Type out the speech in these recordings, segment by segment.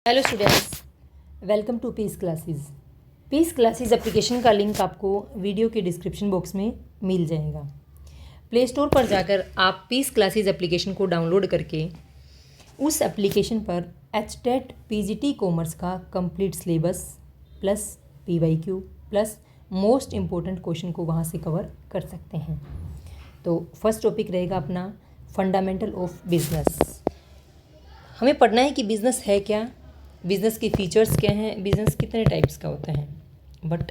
Hello students, welcome to Peace Classes. Peace Classes application का link आपको video के description box में मिल जाएगा। प्ले स्टोर पर जाकर आप पीस क्लासेस एप्लीकेशन को डाउनलोड करके उस एप्लीकेशन पर एचटेट पीजीटी कॉमर्स का complete syllabus plus PYQ plus most important question को वहाँ से कवर कर सकते हैं। तो फर्स्ट टॉपिक रहेगा अपना फंडामेंटल ऑफ बिजनेस। हमें पढ़ना है कि बिज़नेस है क्या, बिज़नेस के फीचर्स क्या हैं, बिज़नेस कितने टाइप्स का होता है। बट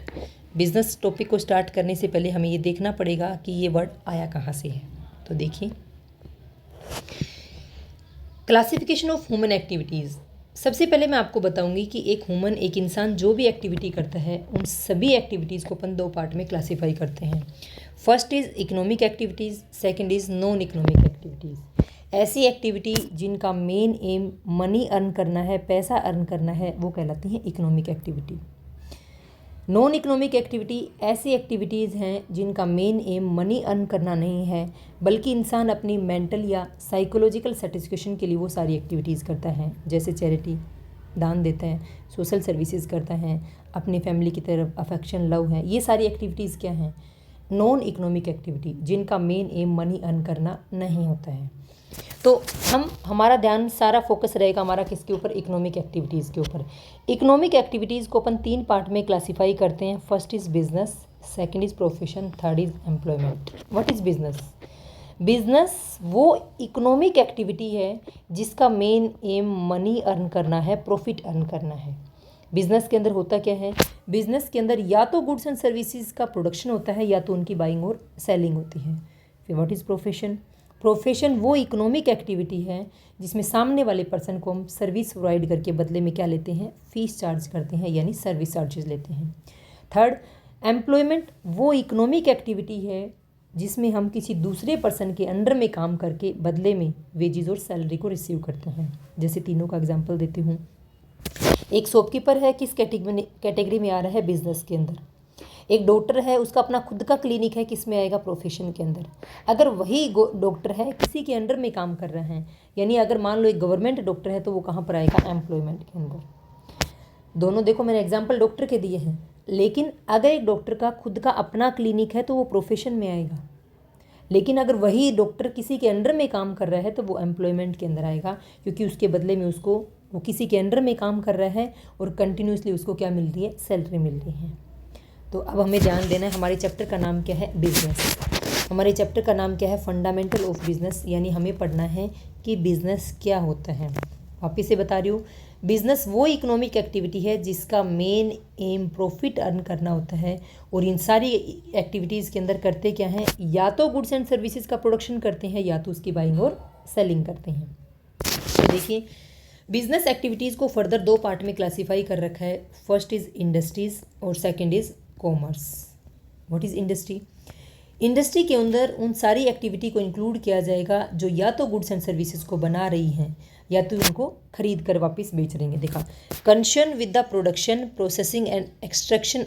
बिज़नेस टॉपिक को स्टार्ट करने से पहले हमें ये देखना पड़ेगा कि ये वर्ड आया कहाँ से है। तो देखिए, क्लासिफिकेशन ऑफ ह्यूमन एक्टिविटीज़। सबसे पहले मैं आपको बताऊंगी कि एक इंसान जो भी एक्टिविटी करता है उन सभी एक्टिविटीज़ को अपन दो पार्ट में क्लासीफाई करते हैं। First is economic activities, second is non economic activities. ऐसी एक्टिविटी जिनका मेन एम मनी अर्न करना है, पैसा अर्न करना है, वो कहलाती हैं economic activity. Non economic activity ऐसी एक्टिविटीज़ हैं जिनका मेन एम मनी अर्न करना नहीं है, बल्कि इंसान अपनी मेंटल या साइकोलॉजिकल सेटिस्फेक्शन के लिए वो सारी एक्टिविटीज़ करता है, जैसे चैरिटी, दान देता है, सोशल सर्विसेज करता है, अपनी फैमिली की तरफ अफेक्शन, लव है। ये सारी एक्टिविटीज़ क्या हैं? नॉन इकोनॉमिक एक्टिविटी, जिनका मेन एम मनी अर्न करना नहीं होता है। तो हमारा ध्यान सारा फोकस रहेगा हमारा किसके ऊपर? इकोनॉमिक एक्टिविटीज़ के ऊपर। इकोनॉमिक एक्टिविटीज़ को अपन तीन पार्ट में क्लासीफाई करते हैं। First is business, second is profession, third is employment. What is business? Business वो इकोनॉमिक एक्टिविटी है जिसका मेन एम मनी अर्न करना है, प्रॉफिट अर्न करना है। बिजनेस के अंदर होता क्या है? बिजनेस के अंदर या तो गुड्स एंड सर्विसेज का प्रोडक्शन होता है या तो उनकी बाइंग और सेलिंग होती है। फिर व्हाट इज़ प्रोफेशन? प्रोफेशन वो इकोनॉमिक एक्टिविटी है जिसमें सामने वाले पर्सन को हम सर्विस प्रोवाइड करके बदले में क्या लेते हैं? फीस चार्ज करते हैं, यानी सर्विस चार्जेस लेते हैं। थर्ड, एम्प्लॉयमेंट वो इकोनॉमिक एक्टिविटी है जिसमें हम किसी दूसरे पर्सन के अंडर में काम करके बदले में वेजेस और सैलरी को रिसीव करते हैं। जैसे तीनों का एग्जाम्पल देती हूँ। एक शॉपकीपर है, किस कैटेगरी में आ रहा है? बिजनेस के अंदर। एक डॉक्टर है, उसका अपना खुद का क्लिनिक है, किस में आएगा? प्रोफेशन के अंदर। अगर वही डॉक्टर है, किसी के अंडर में काम कर रहे हैं, यानी अगर मान लो एक गवर्नमेंट डॉक्टर है, तो वो कहाँ पर आएगा? एम्प्लॉयमेंट के अंदर। दोनों देखो, मैंने एग्जाम्पल डॉक्टर के दिए हैं, लेकिन अगर एक डॉक्टर का खुद का अपना क्लिनिक है तो वो प्रोफेशन में आएगा। लेकिन अगर वही डॉक्टर किसी के अंडर में काम कर रहा है तो वो एम्प्लॉयमेंट के अंदर आएगा, क्योंकि उसके बदले में उसको वो किसी के अंडर में काम कर रहा है और कंटिन्यूसली उसको क्या मिल रही है? सैलरी मिल रही है। तो अब हमें ध्यान देना है, हमारे चैप्टर का नाम क्या है? बिजनेस। हमारे चैप्टर का नाम क्या है? फंडामेंटल ऑफ बिजनेस, यानी हमें पढ़ना है कि बिजनेस क्या होता है। वापिस से बता रही हूँ, बिजनेस वो इकोनॉमिक एक्टिविटी है जिसका मेन एम प्रॉफिट अर्न करना होता है, और इन सारी एक्टिविटीज़ के अंदर करते क्या हैं? या तो गुड्स एंड सर्विसेज का प्रोडक्शन करते हैं या तो उसकी बाइंग और सेलिंग करते हैं। तो देखिए, बिजनेस एक्टिविटीज़ को फर्दर दो पार्ट में क्लासीफाई कर रखा है। फर्स्ट इज़ इंडस्ट्रीज़ और second is commerce. What is industry? Industry के अंदर उन सारी एक्टिविटी को इंक्लूड किया जाएगा जो या तो गुड्स एंड सर्विसेज को बना रही हैं या तो उनको खरीद कर वापस बेच रही हैं। देखा, concern with the production, processing and extraction,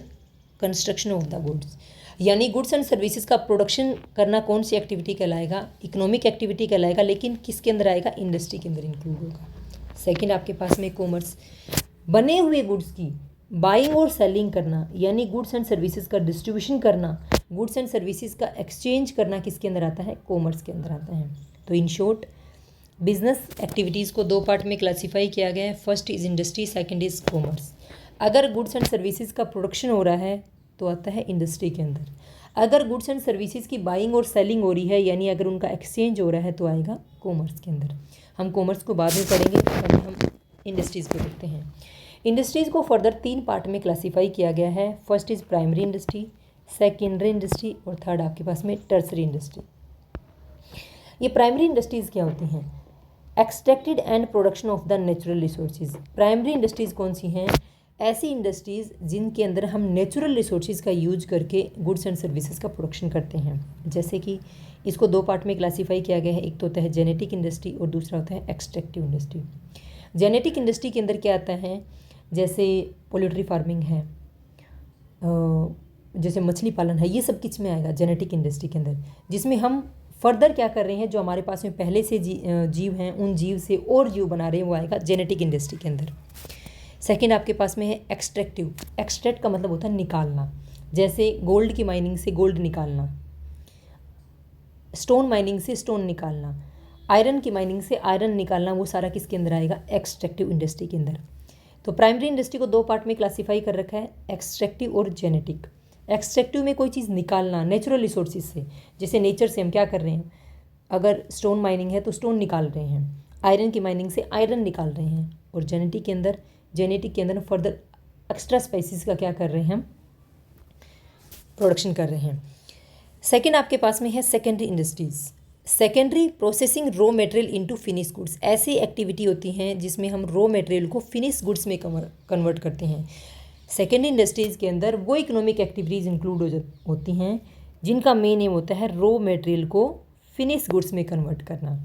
construction of the goods, यानी गुड्स एंड सर्विसेज का प्रोडक्शन करना कौन सी एक्टिविटी कहलाएगा? इकोनॉमिक एक्टिविटी कहलाएगा, लेकिन किसके अंदर आएगा? इंडस्ट्री के अंदर इंक्लूड होगा। सेकेंड आपके पास में कॉमर्स, बने हुए गुड्स की बाइंग और सेलिंग करना, यानी गुड्स एंड सर्विसेज का डिस्ट्रीब्यूशन करना, गुड्स एंड सर्विसेज का एक्सचेंज करना किसके अंदर आता है? कॉमर्स के अंदर आता है। तो इन शॉर्ट, बिजनेस एक्टिविटीज़ को दो पार्ट में क्लासीफाई किया गया है। First is industry, second is commerce. अगर गुड्स एंड सर्विसेज का प्रोडक्शन हो रहा है तो आता है इंडस्ट्री के अंदर। अगर गुड्स एंड सर्विसेज की बाइंग और सेलिंग हो रही है, यानी अगर उनका एक्सचेंज हो रहा है, तो आएगा कॉमर्स के अंदर। हम कॉमर्स को बाद में पढ़ेंगे, पहले हम इंडस्ट्रीज़ को देखते हैं। इंडस्ट्रीज़ को फर्दर तीन पार्ट में क्लासीफाई किया गया है। First is primary industry, secondary industry और थर्ड आपके पास में टर्सरी इंडस्ट्री। ये प्राइमरी इंडस्ट्रीज़ क्या होती हैं? Extracted and production of the natural resources. Primary industries कौन सी हैं? ऐसी इंडस्ट्रीज़ जिनके अंदर हम नेचुरल रिसोर्सेज का यूज करके गुड्स एंड सर्विसेज का प्रोडक्शन करते हैं। जैसे कि इसको दो पार्ट में क्लासीफाई किया गया है। एक तो होता है जेनेटिक इंडस्ट्री और दूसरा होता है एक्सट्रैक्टिव इंडस्ट्री। जेनेटिक इंडस्ट्री के अंदर क्या आता है? जैसे पोल्ट्री फार्मिंग है, जैसे मछली पालन है, ये सब किस में आएगा? जेनेटिक इंडस्ट्री के अंदर, जिसमें हम फर्दर क्या कर रहे हैं, जो हमारे पास में पहले से जीव हैं उन जीव से और जीव बना रहे हैं, वो आएगा जेनेटिक इंडस्ट्री के अंदर। सेकंड आपके पास में है एक्सट्रैक्टिव। एक्सट्रैक्ट का मतलब होता है निकालना, जैसे गोल्ड की माइनिंग से गोल्ड निकालना, स्टोन माइनिंग से स्टोन निकालना, आयरन की माइनिंग से आयरन निकालना, वो सारा किसके अंदर आएगा, एक्सट्रैक्टिव इंडस्ट्री के अंदर। तो प्राइमरी इंडस्ट्री को दो पार्ट में क्लासीफाई कर रखा है, एक्सट्रैक्टिव और जेनेटिक। एक्सट्रैक्टिव में कोई चीज़ निकालना नेचुरल रिसोर्सेज से, जैसे नेचर से हम क्या कर रहे हैं, अगर स्टोन माइनिंग है तो स्टोन निकाल रहे हैं, आयरन की माइनिंग से आयरन निकाल रहे हैं। और जेनेटिक के अंदर फर्दर एक्स्ट्रा स्पाइसेस का क्या कर रहे हैं, हम प्रोडक्शन कर रहे हैं। सेकेंड आपके पास में है secondary industries. Secondary processing raw material into finish goods. ऐसी एक्टिविटी होती हैं जिसमें हम रॉ मटेरियल को फिनिश गुड्स में कन्वर्ट करते हैं। सेकेंडरी इंडस्ट्रीज़ के अंदर वो इकोनॉमिक एक्टिविटीज़ इंक्लूड होती हैं जिनका मेन एम होता है रॉ मटेरियल को फिनिश गुड्स में कन्वर्ट करना।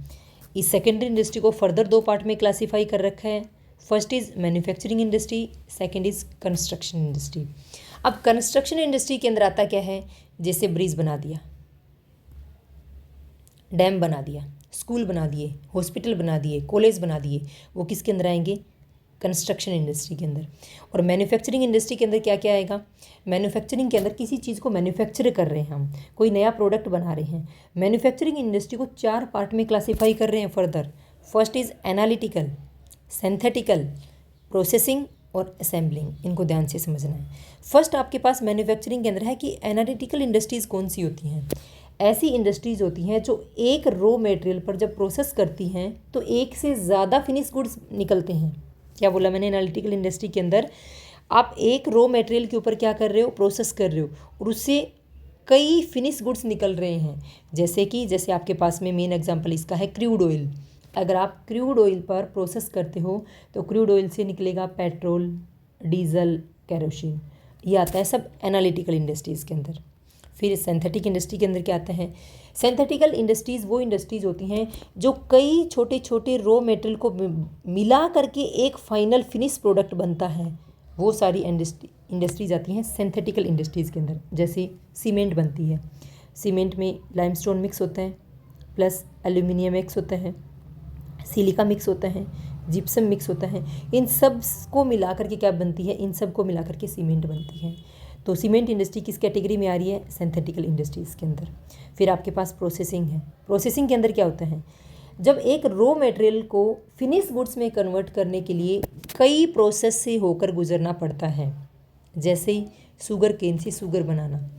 इस सेकेंडरी इंडस्ट्री को फर्दर दो पार्ट में क्लासीफाई कर रखा है। First is manufacturing industry, second is construction industry. अब कंस्ट्रक्शन इंडस्ट्री के अंदर आता क्या है, जैसे ब्रिज बना दिया, डैम बना दिया, स्कूल बना दिए, हॉस्पिटल बना दिए, कॉलेज बना दिए, वो किसके अंदर आएंगे, कंस्ट्रक्शन इंडस्ट्री के अंदर। और मैन्युफैक्चरिंग इंडस्ट्री के अंदर क्या क्या आएगा, मैन्युफैक्चरिंग के अंदर किसी चीज़ को मैन्युफैक्चर कर रहे हैं, हम कोई नया प्रोडक्ट बना रहे हैं। मैन्युफैक्चरिंग इंडस्ट्री को चार पार्ट में क्लासीफाई कर रहे हैं further. First is analytical, synthetical, processing और असेंबलिंग। इनको ध्यान से समझना है। फर्स्ट आपके पास मैन्युफैक्चरिंग के अंदर है कि एनालिटिकल इंडस्ट्रीज़ कौन सी होती हैं। ऐसी इंडस्ट्रीज़ होती हैं जो एक रॉ मटेरियल पर जब प्रोसेस करती हैं तो एक से ज़्यादा फिनिश गुड्स निकलते हैं। क्या बोला मैंने, एनालिटिकल इंडस्ट्री के अंदर आप एक रॉ मटेरियल के ऊपर क्या कर रहे हो, प्रोसेस कर रहे हो और उससे कई फिनिश गुड्स निकल रहे हैं। जैसे आपके पास में मेन एग्जांपल इसका है क्रूड ऑयल। अगर आप क्रूड ऑयल पर प्रोसेस करते हो तो क्रूड ऑयल से निकलेगा पेट्रोल, डीजल, केरोसिन। ये आता है सब एनालिटिकल इंडस्ट्रीज़ के अंदर। फिर सिंथेटिक इंडस्ट्री के अंदर क्या आता है, सिंथेटिकल इंडस्ट्रीज़ वो इंडस्ट्रीज़ होती हैं जो कई छोटे छोटे रॉ मटेरियल को मिला करके एक फाइनल फिनिश प्रोडक्ट बनता है। वो सारी इंडस्ट्रीज आती हैं सिंथेटिकल इंडस्ट्रीज़ के अंदर। जैसे सीमेंट बनती है, सीमेंट में लाइमस्टोन मिक्स होता है, प्लस एल्यूमिनियम मिक्स होता है, सिलिका मिक्स होता है, जिप्सम मिक्स होता है। इन सब को मिला करके क्या बनती है, इन सब को मिला करके सीमेंट बनती है। तो सीमेंट इंडस्ट्री किस कैटेगरी में आ रही है, सिंथेटिकल इंडस्ट्रीज़ के अंदर। फिर आपके पास प्रोसेसिंग है। प्रोसेसिंग के अंदर क्या होता है, जब एक रॉ मटेरियल को फिनिश गुड्स में कन्वर्ट करने के लिए कई प्रोसेस से होकर गुजरना पड़ता है। जैसे शुगर केन से शुगर बनाना,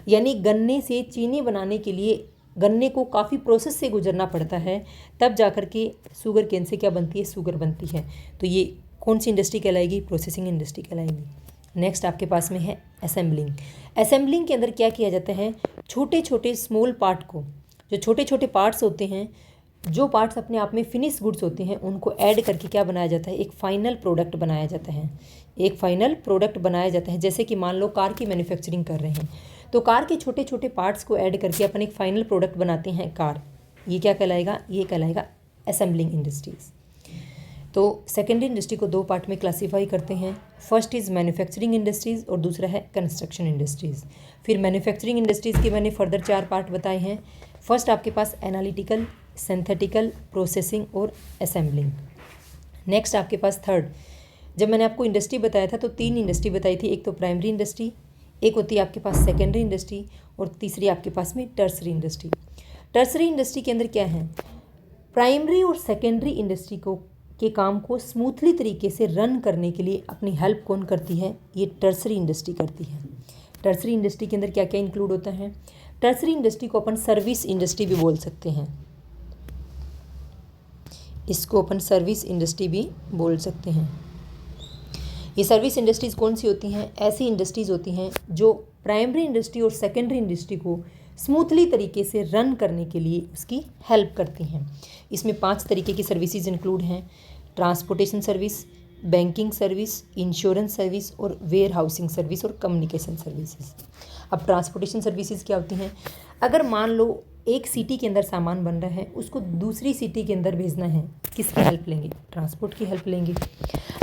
यानी गन्ने से चीनी बनाने के लिए गन्ने को काफ़ी प्रोसेस से गुजरना पड़ता है, तब जाकर के शुगर केन से क्या बनती है, शुगर बनती है। तो ये कौन सी इंडस्ट्री कहलाएगी, प्रोसेसिंग इंडस्ट्री कहलाएगी। नेक्स्ट आपके पास में है असेंबलिंग। असेंबलिंग के अंदर क्या किया जाता है, छोटे छोटे स्मॉल पार्ट को, जो छोटे छोटे पार्ट्स होते हैं, जो पार्ट्स अपने आप में फिनिश गुड्स होते हैं, उनको ऐड करके क्या बनाया जाता है, एक फाइनल प्रोडक्ट बनाया जाता है। एक फाइनल प्रोडक्ट बनाया जाता है। जैसे कि मान लो कार की मैन्युफैक्चरिंग कर रहे हैं तो कार के छोटे छोटे पार्ट्स को ऐड करके अपन एक फाइनल प्रोडक्ट बनाते हैं कार। ये क्या कहलाएगा, ये कहलाएगा असेंबलिंग इंडस्ट्रीज़। तो सेकेंडरी इंडस्ट्री को दो पार्ट में क्लासीफाई करते हैं। फर्स्ट इज़ मैन्युफैक्चरिंग इंडस्ट्रीज़ और दूसरा है कंस्ट्रक्शन इंडस्ट्रीज़। फिर मैन्युफैक्चरिंग इंडस्ट्रीज़ के मैंने फर्दर चार पार्ट बताए हैं। फर्स्ट आपके पास एनालिटिकल, सिंथेटिकल, प्रोसेसिंग और असेंबलिंग। नेक्स्ट आपके पास थर्ड, जब मैंने आपको इंडस्ट्री बताया था तो तीन इंडस्ट्री बताई थी। एक तो प्राइमरी इंडस्ट्री, एक होती है आपके पास सेकेंडरी इंडस्ट्री और तीसरी आपके पास में टर्सरी इंडस्ट्री। टर्सरी इंडस्ट्री के अंदर क्या है, प्राइमरी और सेकेंडरी इंडस्ट्री के काम को स्मूथली तरीके से रन करने के लिए अपनी हेल्प कौन करती है, ये टर्सरी इंडस्ट्री करती है। टर्सरी इंडस्ट्री के अंदर क्या क्या इंक्लूड होता है, टर्सरी इंडस्ट्री को अपन सर्विस इंडस्ट्री भी बोल सकते हैं। इसको अपन सर्विस इंडस्ट्री भी बोल सकते हैं। ये सर्विस इंडस्ट्रीज़ कौन सी होती हैं, ऐसी इंडस्ट्रीज़ होती हैं जो प्राइमरी इंडस्ट्री और सेकेंडरी इंडस्ट्री को स्मूथली तरीके से रन करने के लिए उसकी हेल्प करती हैं। इसमें 5 तरीके की सर्विसेज इंक्लूड हैं, transportation service, banking service, insurance service और वेयर हाउसिंग सर्विस और कम्युनिकेशन सर्विसेज। अब ट्रांसपोर्टेशन सर्विसेज क्या होती हैं, अगर मान लो एक सिटी के अंदर सामान बन रहा है, उसको दूसरी सिटी के अंदर भेजना है, किसकी हेल्प लेंगे, ट्रांसपोर्ट की हेल्प लेंगे।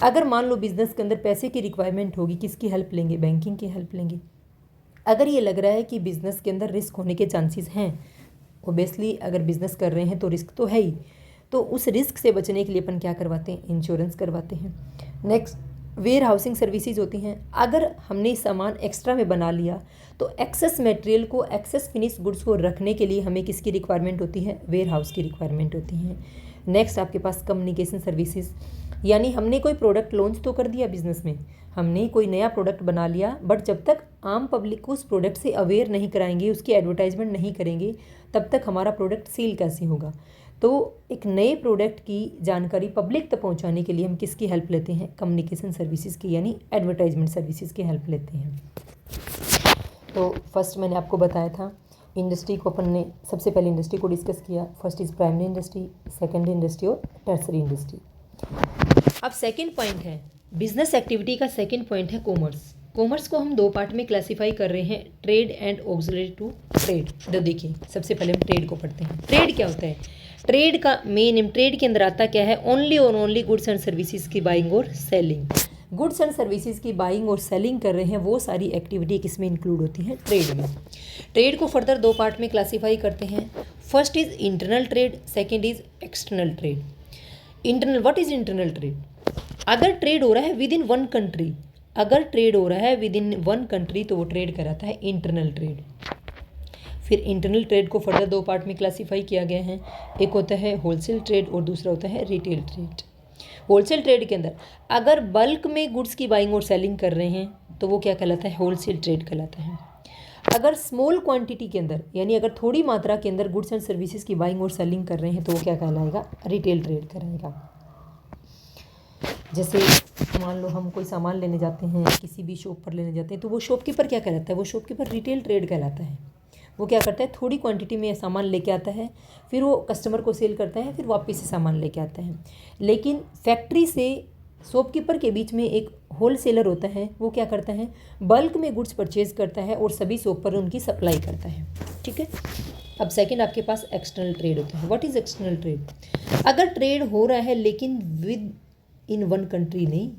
अगर मान लो बिजनेस के अंदर पैसे की रिक्वायरमेंट होगी, किसकी हेल्प लेंगे, बैंकिंग की हेल्प लेंगे। अगर ये लग रहा है कि बिज़नेस के अंदर रिस्क होने के चांसेस हैं ओबियसली अगर बिज़नेस कर रहे हैं तो रिस्क तो है ही, तो उस रिस्क से बचने के लिए अपन क्या करवाते हैं, इंश्योरेंस करवाते हैं। नेक्स्ट वेयर हाउसिंग सर्विसेज होती हैं। अगर हमने सामान एक्स्ट्रा में बना लिया तो एक्सेस मटेरियल को, एक्सेस फिनिश गुड्स को रखने के लिए हमें किसकी रिक्वायरमेंट होती है, वेयर हाउस की रिक्वायरमेंट होती है। नेक्स्ट आपके पास कम्युनिकेशन सर्विसेज, यानी हमने कोई प्रोडक्ट लॉन्च तो कर दिया बिजनेस में, हमने कोई नया प्रोडक्ट बना लिया, बट जब तक आम पब्लिक को उस प्रोडक्ट से अवेयर नहीं कराएंगे, उसकी एडवर्टाइजमेंट नहीं करेंगे, तब तक हमारा प्रोडक्ट सेल कैसे होगा। तो एक नए प्रोडक्ट की जानकारी पब्लिक तक पहुंचाने के लिए हम किसकी हेल्प लेते हैं, कम्युनिकेशन सर्विसेज की, यानी एडवर्टाइजमेंट सर्विसेज की हेल्प लेते हैं। तो फर्स्ट मैंने आपको बताया था इंडस्ट्री को, अपन ने सबसे पहले इंडस्ट्री को डिस्कस किया। First is primary industry, secondary industry और टर्सरी इंडस्ट्री। अब सेकेंड पॉइंट है बिजनेस एक्टिविटी का, सेकेंड पॉइंट है कॉमर्स। कॉमर्स को हम दो पार्ट में क्लासीफाई कर रहे हैं, trade and auxiliary to trade. तो देखिए सबसे पहले हम ट्रेड को पढ़ते हैं। ट्रेड क्या होता है, ट्रेड का मेन, ट्रेड के अंदर आता क्या है, ओनली और ओनली गुड्स एंड सर्विसेज की बाइंग और सेलिंग। गुड्स एंड सर्विसेज की बाइंग और सेलिंग कर रहे हैं, वो सारी एक्टिविटी किसमें इंक्लूड होती हैं, ट्रेड में। ट्रेड को फर्दर दो पार्ट में क्लासीफाई करते हैं। First is internal trade, second is external trade. Internal, what is internal trade, अगर ट्रेड हो रहा है विद इन वन कंट्री, अगर ट्रेड हो रहा है विद इन वन कंट्री तो वो ट्रेड कराता है इंटरनल ट्रेड। फिर इंटरनल ट्रेड को फर्दर दो पार्ट में क्लासीफाई किया गया है, एक होता है होलसेल ट्रेड और दूसरा होता है रिटेल ट्रेड। होलसेल ट्रेड के अंदर अगर बल्क में गुड्स की बाइंग और सेलिंग कर रहे हैं तो वो क्या कहलाता है, होलसेल ट्रेड कहलाता है। अगर स्मॉल क्वांटिटी के अंदर, यानी अगर थोड़ी मात्रा के अंदर गुड्स एंड सर्विसेज की बाइंग और सेलिंग कर रहे हैं तो वो क्या कहलाएगा, रिटेल ट्रेड कहलाएगा। जैसे मान लो हम कोई सामान लेने जाते हैं, किसी भी शॉप पर लेने जाते हैं, तो वो शॉपकीपर क्या कहलाता है, वो शॉपकीपर रिटेल ट्रेड कहलाता है। वो क्या करता है, थोड़ी क्वांटिटी में सामान लेके आता है, फिर वो कस्टमर को सेल करता है, फिर वापस से सामान लेके आता है। लेकिन फैक्ट्री से शॉपकीपर के बीच में एक होल सेलर होता है, वो क्या करता है, बल्क में गुड्स परचेज करता है और सभी शॉप पर उनकी सप्लाई करता है। ठीक है। अब सेकंड आपके पास एक्सटर्नल ट्रेड होता है। व्हाट इज एक्सटर्नल ट्रेड, अगर ट्रेड हो रहा है लेकिन विद इन वन कंट्री नहीं,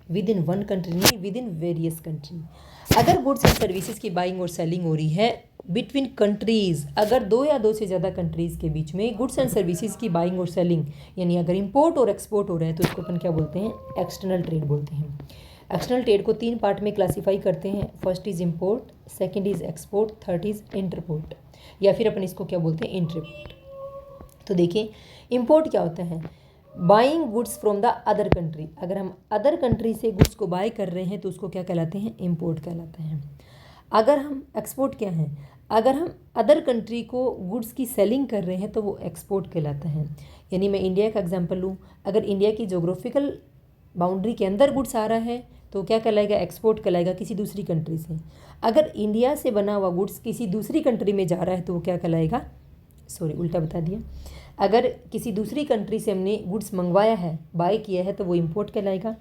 विद इन वन कंट्री नहीं, विद इन वेरियस कंट्री। अगर गुड्स एंड सर्विसेज की बाइंग और सेलिंग हो रही है बिटवीन कंट्रीज़, अगर दो या दो से ज़्यादा कंट्रीज़ के बीच में गुड्स एंड सर्विसेज की बाइंग और सेलिंग, यानी अगर इंपोर्ट और एक्सपोर्ट हो रहा है तो इसको अपन क्या बोलते हैं, एक्सटर्नल ट्रेड बोलते हैं। एक्सटर्नल ट्रेड को तीन पार्ट में क्लासीफाई करते हैं। First is import, second is export, third is interport, या फिर अपन इसको क्या बोलते हैं, इंटरपोर्ट। तो देखिए इंपोर्ट क्या होता है, buying goods from the other country. अगर हम अदर कंट्री से गुड्स को बाय कर रहे हैं तो उसको क्या कहलाते हैं, इंपोर्ट कहलाते हैं। अगर हम एक्सपोर्ट क्या है, अगर हम अदर कंट्री को गुड्स की सेलिंग कर रहे हैं तो वो एक्सपोर्ट कहलाता है। यानी मैं इंडिया का एग्जांपल लूँ, अगर इंडिया की जोग्राफिकल बाउंड्री के अंदर गुड्स आ रहा है तो क्या कहलाएगा, एक्सपोर्ट कहलाएगा किसी दूसरी कंट्री से। अगर इंडिया से बना हुआ गुड्स किसी दूसरी कंट्री में जा रहा है तो वो क्या कहलाएगा, सॉरी उल्टा बता दिया, अगर किसी दूसरी कंट्री से हमने गुड्स मंगवाया है, बाय किया है, तो वो इंपोर्ट कहलाएगा।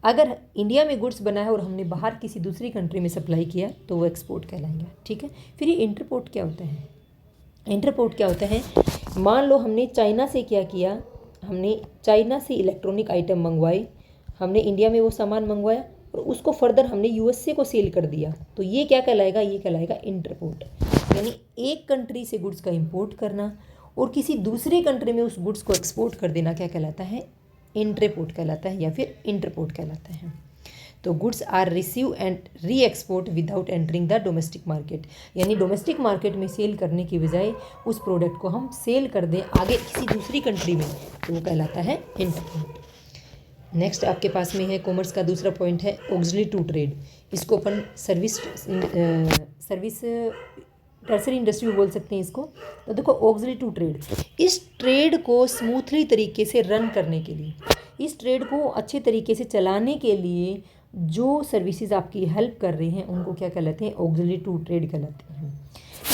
अगर इंडिया में गुड्स बना है और हमने बाहर किसी दूसरी कंट्री में सप्लाई किया तो वो एक्सपोर्ट कहलाएगा। ठीक है। फिर ये इंटरपोर्ट क्या होता है, इंटरपोर्ट क्या होता है, मान लो हमने चाइना से क्या किया, हमने चाइना से इलेक्ट्रॉनिक आइटम मंगवाए, हमने इंडिया में वो सामान मंगवाया और उसको फर्दर हमने यूएसए को सेल कर दिया, तो ये क्या कहलाएगा, ये कहलाएगा इंटरपोर्ट। यानी एक कंट्री से गुड्स का इंपोर्ट करना और किसी दूसरे कंट्री में उस गुड्स को एक्सपोर्ट कर देना क्या कहलाता है, इंटरपोर्ट कहलाता है या फिर इंटरपोर्ट कहलाता है। तो goods are receive and re export without entering the domestic market, यानी डोमेस्टिक मार्केट में सेल करने की बजाय उस प्रोडक्ट को हम सेल कर दें आगे किसी दूसरी कंट्री में, तो वो कहलाता है इंटरपोर्ट। नेक्स्ट आपके पास में है कॉमर्स का दूसरा पॉइंट है ऑक्सिलरी टू ट्रेड। इसको अपन सर्विस टर्सरी इंडस्ट्री भी बोल सकते हैं इसको। तो देखो ऑक्सिलरी टू ट्रेड, इस ट्रेड को स्मूथली तरीके से रन करने के लिए, इस ट्रेड को अच्छे तरीके से चलाने के लिए जो सर्विसेज आपकी हेल्प कर रही हैं उनको क्या कहलाते हैं, ऑक्सिलरी टू ट्रेड कहलाते हैं।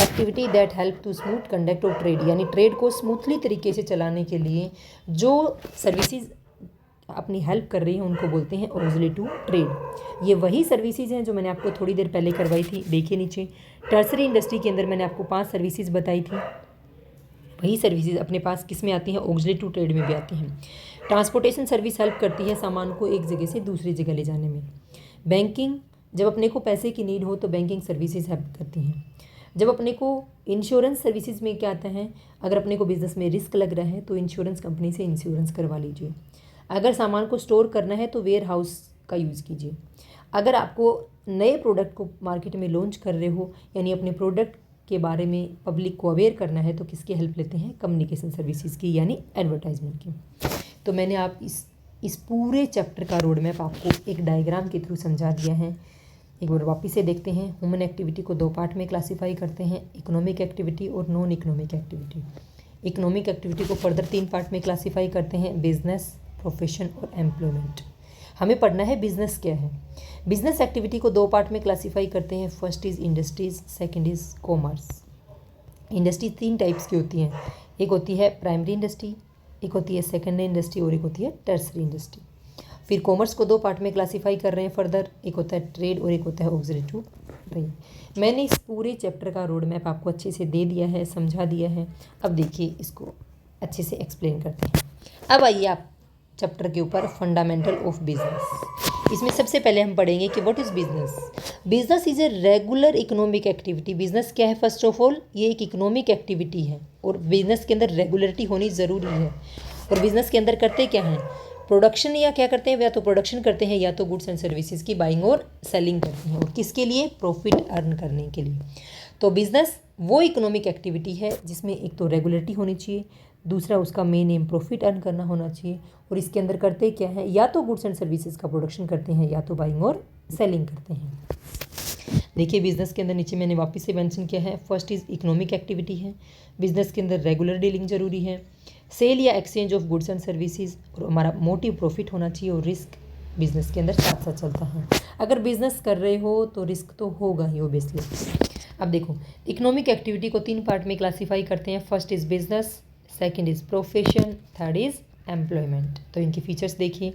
Activity that help to smooth conduct of trade, यानी ट्रेड को स्मूथली तरीके से चलाने के लिए जो सर्विसेज अपनी हेल्प कर रही हैं उनको बोलते हैं ऑक्सिलरी टू ट्रेड। ये वही सर्विसेज हैं जो मैंने आपको थोड़ी देर पहले करवाई थी, देखिए नीचे टर्सरी इंडस्ट्री के अंदर मैंने आपको 5 सर्विसेज बताई थी, वही सर्विसेज अपने पास किस में आती हैं, ऑक्सिलरी टू ट्रेड में भी आती हैं। ट्रांसपोर्टेशन सर्विस हेल्प करती है सामान को एक जगह से दूसरी जगह ले जाने में। बैंकिंग, जब अपने को पैसे की नीड हो तो बैंकिंग सर्विसेज हेल्प करती हैं। जब अपने को इंश्योरेंस सर्विसेज में क्या आता है, अगर अपने को बिजनेस में रिस्क लग रहा है तो इंश्योरेंस कंपनी से इंश्योरेंस करवा लीजिए। अगर सामान को स्टोर करना है तो वेयर हाउस का यूज़ कीजिए। अगर आपको नए प्रोडक्ट को मार्केट में लॉन्च कर रहे हो, यानी अपने प्रोडक्ट के बारे में पब्लिक को अवेयर करना है, तो किसकी हेल्प लेते हैं, कम्युनिकेशन सर्विसेज की, यानी एडवर्टाइजमेंट की। तो मैंने आप इस पूरे चैप्टर का रोड मैप आपको एक डायग्राम के थ्रू समझा दिया है। एक बार वापस से देखते हैं। ह्यूमन एक्टिविटी को 2 पार्ट में क्लासीफाई करते हैं, इकोनॉमिक एक्टिविटी और non economic activity. Economic activity को फर्दर 3 पार्ट में क्लासीफाई करते हैं, बिजनेस, प्रोफेशन और एम्प्लॉयमेंट। हमें पढ़ना है बिजनेस क्या है। बिजनेस एक्टिविटी को 2 पार्ट में क्लासीफाई करते हैं, first is industries, second is commerce. Industry 3 types की होती हैं, एक होती है प्राइमरी इंडस्ट्री, एक होती है सेकेंडरी इंडस्ट्री और एक होती है टर्सरी इंडस्ट्री। फिर कॉमर्स को 2 पार्ट में क्लासीफाई कर रहे हैं फर्दर, एक होता है ट्रेड और एक होता है ऑक्सिलरी टू ट्रेड। मैंने इस पूरे चैप्टर का रोड मैप आपको अच्छे से दे दिया है, समझा दिया है। अब देखिए इसको अच्छे से एक्सप्लेन करते हैं। अब आइए आप चैप्टर के ऊपर, फंडामेंटल ऑफ बिजनेस। इसमें सबसे पहले हम पढ़ेंगे कि what is business. Business is a regular economic activity. Business क्या है, फर्स्ट ऑफ ऑल ये एक इकोनॉमिक एक्टिविटी है और बिजनेस के अंदर रेगुलरिटी होनी ज़रूरी है। और बिजनेस के अंदर करते क्या हैं, प्रोडक्शन या क्या करते हैं, या तो प्रोडक्शन करते हैं या तो गुड्स एंड सर्विसेज की बाइंग और सेलिंग करते हैं। और किसके लिए, प्रॉफिट अर्न करने के लिए। तो बिजनेस वो इकोनॉमिक एक्टिविटी है जिसमें एक तो रेगुलरिटी होनी चाहिए, दूसरा उसका मेन एम प्रॉफिट अर्न करना होना चाहिए। और इसके अंदर करते क्या है, या तो गुड्स एंड सर्विसेज का प्रोडक्शन करते हैं या तो बाइंग और सेलिंग करते हैं। देखिए बिजनेस के अंदर नीचे मैंने वापस से मेंशन किया है, फर्स्ट इज़ इकोनॉमिक एक्टिविटी है। बिजनेस के अंदर रेगुलर डीलिंग जरूरी है, सेल या exchange of goods and services, और हमारा मोटिव प्रॉफिट होना चाहिए। और रिस्क बिजनेस के अंदर साथ साथ चलता है। अगर बिजनेस कर रहे हो तो रिस्क तो होगा ही ओबियसली। अब देखो इकोनॉमिक एक्टिविटी को 3 पार्ट में क्लासीफाई करते हैं, first is business, second is profession, third is employment. तो इनके फीचर्स देखिए।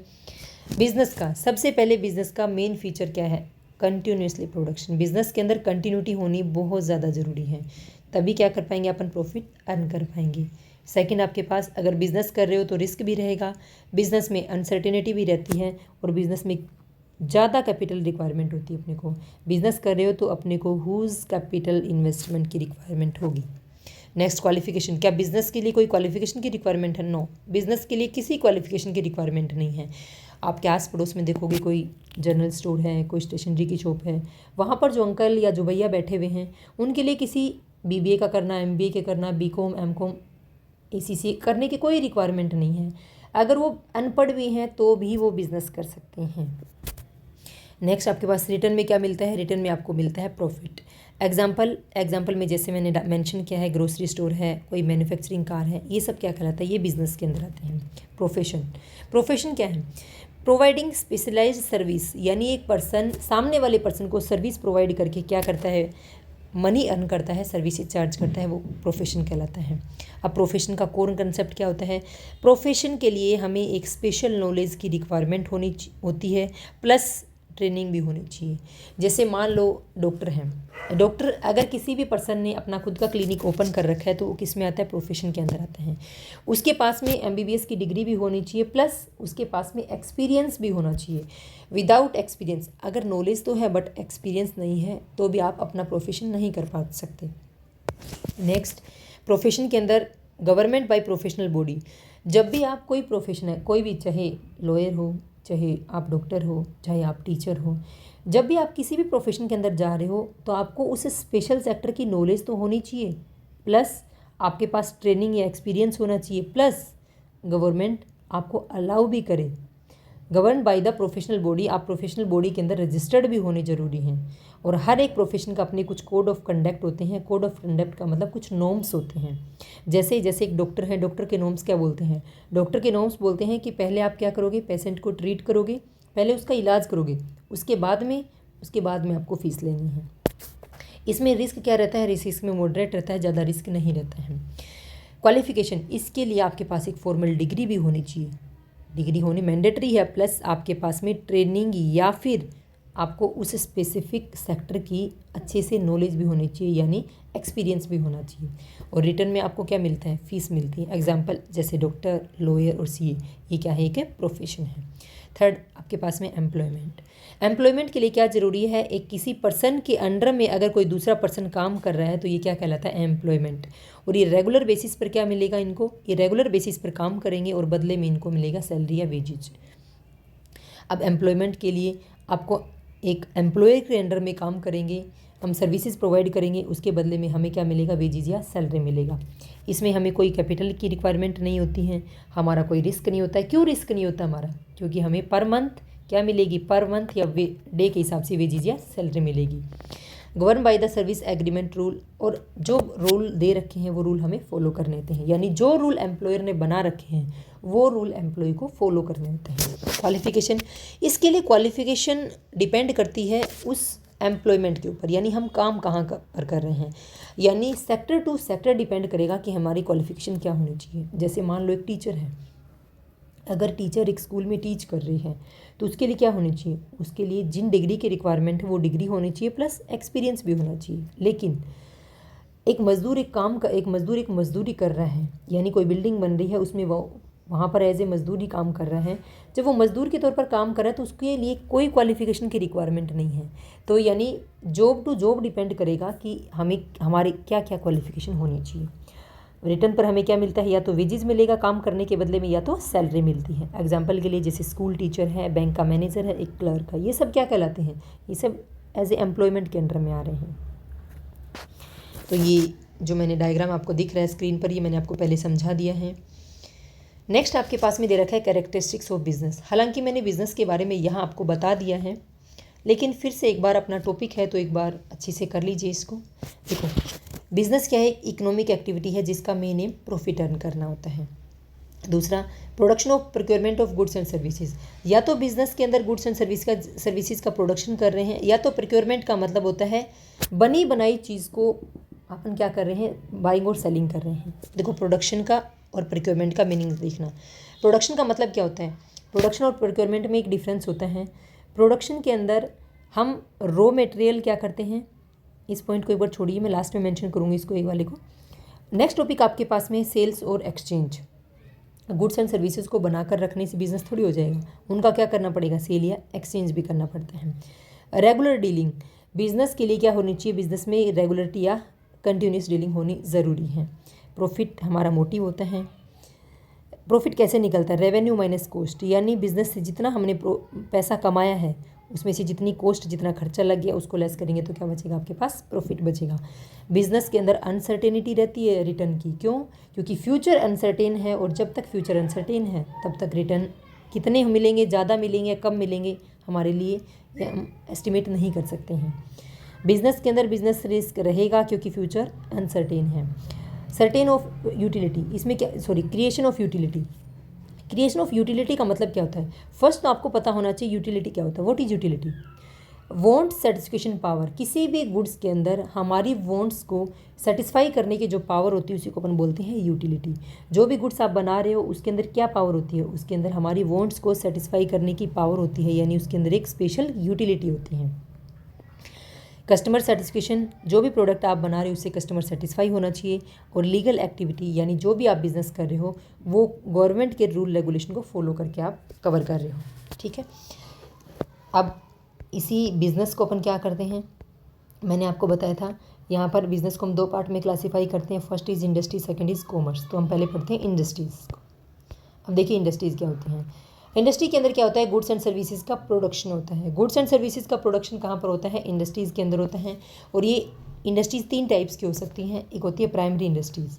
बिजनेस का सबसे पहले, बिजनेस का मेन फीचर क्या है, कंटिन्यूसली प्रोडक्शन। बिजनेस के अंदर कंटिन्यूटी होनी बहुत ज़्यादा ज़रूरी है, तभी क्या कर पाएंगे अपन, प्रॉफिट अर्न कर पाएंगे। सेकंड, आपके पास अगर बिजनेस कर रहे हो तो रिस्क भी रहेगा, बिजनेस में अनसर्टेनिटी भी रहती है और बिजनेस में ज़्यादा कैपिटल रिक्वायरमेंट होती है। अपने को बिजनेस कर रहे हो तो अपने को हुज कैपिटल इन्वेस्टमेंट की रिक्वायरमेंट होगी। Next, qualification. क्या बिजनेस के लिए कोई क्वालिफिकेशन की रिक्वायरमेंट है, नो, बिजनेस के लिए किसी क्वालिफिकेशन की रिक्वायरमेंट नहीं है। आपके आस पड़ोस में देखोगे कोई जनरल स्टोर है, कोई स्टेशनरी की शॉप है, वहाँ पर जो अंकल या जो भैया बैठे हुए हैं उनके लिए किसी BBA का करना, MBA के करना, BCom, MCom, ACCA करने की कोई रिक्वायरमेंट नहीं है। अगर वो अनपढ़ भी हैं तो भी वो बिज़नेस कर सकते हैं। नेक्स्ट, आपके पास रिटर्न में क्या मिलता है, रिटर्न में आपको मिलता है प्रॉफिट। एग्जाम्पल में जैसे मैंने मेंशन किया है, ग्रोसरी स्टोर है, कोई मैन्युफैक्चरिंग कार है, ये सब क्या कहलाता है, ये बिजनेस के अंदर आते हैं। प्रोफेशन क्या है, प्रोवाइडिंग स्पेशलाइज्ड सर्विस, यानी एक पर्सन सामने वाले पर्सन को सर्विस प्रोवाइड करके क्या करता है, मनी अर्न करता है, सर्विस चार्ज करता है, वो प्रोफेशन कहलाता है। अब प्रोफेशन का कोर कंसेप्ट क्या होता है, प्रोफेशन के लिए हमें एक स्पेशल नॉलेज की रिक्वायरमेंट होती है, प्लस ट्रेनिंग भी होनी चाहिए। जैसे मान लो डॉक्टर हैं, डॉक्टर अगर किसी भी पर्सन ने अपना खुद का क्लिनिक ओपन कर रखा है तो वो किस में आता है, प्रोफेशन के अंदर आता है। उसके पास में MBBS की डिग्री भी होनी चाहिए, प्लस उसके पास में एक्सपीरियंस भी होना चाहिए। विदाउट एक्सपीरियंस, अगर नॉलेज तो है बट एक्सपीरियंस नहीं है तो भी आप अपना प्रोफेशन नहीं कर पा सकते। नेक्स्ट, प्रोफेशन के अंदर गवर्नमेंट बाय प्रोफेशनल बॉडी। जब भी आप कोई प्रोफेशन है, कोई भी, चाहे लॉयर हो, चाहे आप डॉक्टर हो, चाहे आप टीचर हो, जब भी आप किसी भी प्रोफेशन के अंदर जा रहे हो तो आपको उस स्पेशल सेक्टर की नॉलेज तो होनी चाहिए, प्लस आपके पास ट्रेनिंग या एक्सपीरियंस होना चाहिए, प्लस गवर्नमेंट आपको अलाउ भी करे। Govern by the professional body, आप प्रोफेशनल बॉडी के अंदर रजिस्टर्ड भी होने ज़रूरी हैं। और हर एक प्रोफेशन का अपने कुछ कोड ऑफ कंडक्ट होते हैं। कोड ऑफ कंडक्ट का मतलब कुछ नॉर्म्स होते हैं। जैसे एक डॉक्टर है, डॉक्टर के नॉर्म्स क्या बोलते हैं, डॉक्टर के नॉर्म्स बोलते हैं कि पहले आप क्या करोगे, पेशेंट को ट्रीट करोगे, पहले उसका इलाज करोगे, उसके बाद में आपको फीस लेनी है। इसमें रिस्क क्या रहता है, रिस्क में मॉडरेट रहता है, ज़्यादा रिस्क नहीं रहता है। क्वालिफिकेशन, इसके लिए आपके पास एक फॉर्मल डिग्री भी होनी चाहिए, डिग्री होनी मैंडेटरी है, प्लस आपके पास में ट्रेनिंग या फिर आपको उस स्पेसिफिक सेक्टर की अच्छे से नॉलेज भी होनी चाहिए, यानी एक्सपीरियंस भी होना चाहिए। और रिटर्न में आपको क्या मिलता है, फीस मिलती है। एग्जांपल जैसे डॉक्टर, लॉयर और CA, ये क्या है, एक प्रोफेशन है। थर्ड आपके पास में एम्प्लॉयमेंट। एम्प्लॉयमेंट के लिए क्या ज़रूरी है, एक किसी पर्सन के अंडर में अगर कोई दूसरा पर्सन काम कर रहा है तो ये क्या कहलाता है, एम्प्लॉयमेंट। और ये रेगुलर बेसिस पर क्या मिलेगा इनको, ये रेगुलर बेसिस पर काम करेंगे और बदले में इनको मिलेगा सैलरी या वेजेज। अब एम्प्लॉयमेंट के लिए आपको एक एम्प्लॉयर के अंडर में काम करेंगे, हम सर्विसेज प्रोवाइड करेंगे, उसके बदले में हमें क्या मिलेगा, वेजेज या सैलरी मिलेगा। इसमें हमें कोई कैपिटल की रिक्वायरमेंट नहीं होती है, हमारा कोई रिस्क नहीं होता है। क्यों रिस्क नहीं होता हमारा, क्योंकि हमें पर मंथ क्या मिलेगी, पर मंथ या डे के हिसाब से वेजेज या सैलरी मिलेगी। Govern by the service agreement rule, और जो रूल दे रखे हैं वो रूल हमें फॉलो करने होते हैं, यानी जो रूल एम्प्लॉयर ने बना रखे हैं वो रूल एम्प्लॉय को फॉलो करने होते हैं। क्वालिफिकेशन, इसके लिए क्वालिफिकेशन डिपेंड करती है उस एम्प्लॉयमेंट के ऊपर, यानी हम काम कहाँ पर कर रहे हैं, यानी सेक्टर टू सेक्टर डिपेंड करेगा कि हमारी क्वालिफिकेशन क्या होनी चाहिए। जैसे मान लो एक टीचर है, अगर टीचर एक स्कूल में टीच कर रही है तो उसके लिए क्या होनी चाहिए, उसके लिए जिन डिग्री की रिक्वायरमेंट है वो डिग्री होनी चाहिए प्लस एक्सपीरियंस भी होना चाहिए। लेकिन एक मज़दूर एक मज़दूरी कर रहा है, यानी कोई बिल्डिंग बन रही है उसमें वो वहाँ पर एज ए मज़दूर ही काम कर रहा है, जब वो मज़दूर के तौर पर काम कर रहा है तो उसके लिए कोई क्वालिफ़िकेशन की रिक्वायरमेंट नहीं है। तो यानी जॉब टू जॉब डिपेंड करेगा कि हमें हमारी क्या क्या क्वालिफ़िकेशन होनी चाहिए। रिटर्न पर हमें क्या मिलता है, या तो वेजेस मिलेगा काम करने के बदले में, या तो सैलरी मिलती है। एग्जाम्पल के लिए जैसे स्कूल टीचर है, बैंक का मैनेजर है, एक क्लर्क है, ये सब क्या कहलाते हैं, ये सब एज ए एम्प्लॉयमेंट के अंडर में आ रहे हैं। तो ये जो मैंने डायग्राम आपको दिख रहा है स्क्रीन पर, ये मैंने आपको पहले समझा दिया है। नेक्स्ट आपके पास में दे रखा है कैरेक्टरिस्टिक्स ऑफ बिजनेस। हालांकि मैंने बिजनेस के बारे में यहाँ आपको बता दिया है, लेकिन फिर से एक बार अपना टॉपिक है तो एक बार अच्छे से कर लीजिए इसको। देखो, बिजनेस क्या है, इकोनॉमिक एक्टिविटी है जिसका मेन एम प्रॉफिट अर्न करना होता है। दूसरा, production of procurement of goods and services, या तो बिजनेस के अंदर गुड्स एंड सर्विसेज का प्रोडक्शन कर रहे हैं, या तो प्रोक्योरमेंट का मतलब होता है बनी बनाई चीज़ को अपन क्या कर रहे हैं, बाइंग और सेलिंग कर रहे हैं। देखो, प्रोडक्शन का और प्रोक्योरमेंट का मीनिंग देखना। प्रोडक्शन का मतलब क्या होता है, प्रोडक्शन और प्रोक्योरमेंट में एक डिफरेंस होता है। प्रोडक्शन के अंदर हम रॉ मटेरियल क्या करते हैं, इस पॉइंट को एक बार छोड़िए, मैं लास्ट में मेंशन करूँगी इसको, एक वाले को। नेक्स्ट टॉपिक आपके पास में सेल्स और एक्सचेंज। गुड्स एंड सर्विसेज को बनाकर रखने से बिजनेस थोड़ी हो जाएगा, उनका क्या करना पड़ेगा, सेल या एक्सचेंज भी करना पड़ता है। रेगुलर डीलिंग, बिजनेस के लिए क्या होनी चाहिए, बिजनेस में रेगुलरिटी या कंटिन्यूस डीलिंग होनी ज़रूरी है। प्रॉफिट हमारा मोटिव होता है। प्रॉफिट कैसे निकलता है, रेवेन्यू माइनस कॉस्ट, यानी बिजनेस से जितना हमने पैसा कमाया है उसमें से जितनी कॉस्ट, जितना खर्चा लग गया उसको लेस करेंगे तो क्या बचेगा, आपके पास प्रॉफिट बचेगा। बिजनेस के अंदर अनसर्टेनिटी रहती है रिटर्न की, क्यों, क्योंकि फ्यूचर अनसर्टेन है, और जब तक फ्यूचर अनसर्टेन है तब तक रिटर्न कितने मिलेंगे, ज़्यादा मिलेंगे, कम मिलेंगे, हमारे लिए हम एस्टिमेट नहीं कर सकते हैं। बिजनेस के अंदर बिजनेस रिस्क रहेगा क्योंकि फ्यूचर अनसर्टेन है। सर्टेन ऑफ यूटिलिटी, इसमें क्या, sorry, creation of utility. Creation of utility का मतलब क्या होता है, फर्स्ट तो आपको पता होना चाहिए यूटिलिटी क्या होता है। What is utility, want satisfaction power, किसी भी गुड्स के अंदर हमारी वांट्स को सेटिस्फाई करने की जो पावर होती है उसी को अपन बोलते हैं यूटिलिटी। जो भी गुड्स आप बना रहे हो उसके अंदर क्या पावर होती है, उसके अंदर हमारी वांट्स को सेटिस्फाई करने की पावर होती है, यानी उसके अंदर एक स्पेशल यूटिलिटी होती है। कस्टमर सेटिस्फेक्शन, जो भी प्रोडक्ट आप बना रहे हो उससे कस्टमर सेटिस्फाई होना चाहिए। और लीगल एक्टिविटी, यानी जो भी आप बिज़नेस कर रहे हो वो गवर्नमेंट के रूल रेगुलेशन को फॉलो करके आप कवर कर रहे हो, ठीक है। अब इसी बिज़नेस को अपन क्या करते हैं, मैंने आपको बताया था यहाँ पर बिज़नेस को हम दो पार्ट में क्लासीफाई करते हैं, first is industry, second is commerce. तो हम पहले पढ़ते हैं इंडस्ट्रीज़ को। अब देखिए इंडस्ट्रीज़ क्या होती हैं। इंडस्ट्री के अंदर क्या होता है, गुड्स एंड सर्विसेज का प्रोडक्शन होता है। गुड्स एंड सर्विसेज का प्रोडक्शन कहाँ पर होता है, इंडस्ट्रीज़ के अंदर होता है। और ये इंडस्ट्रीज़ तीन टाइप्स की हो सकती हैं। एक होती है प्राइमरी इंडस्ट्रीज़।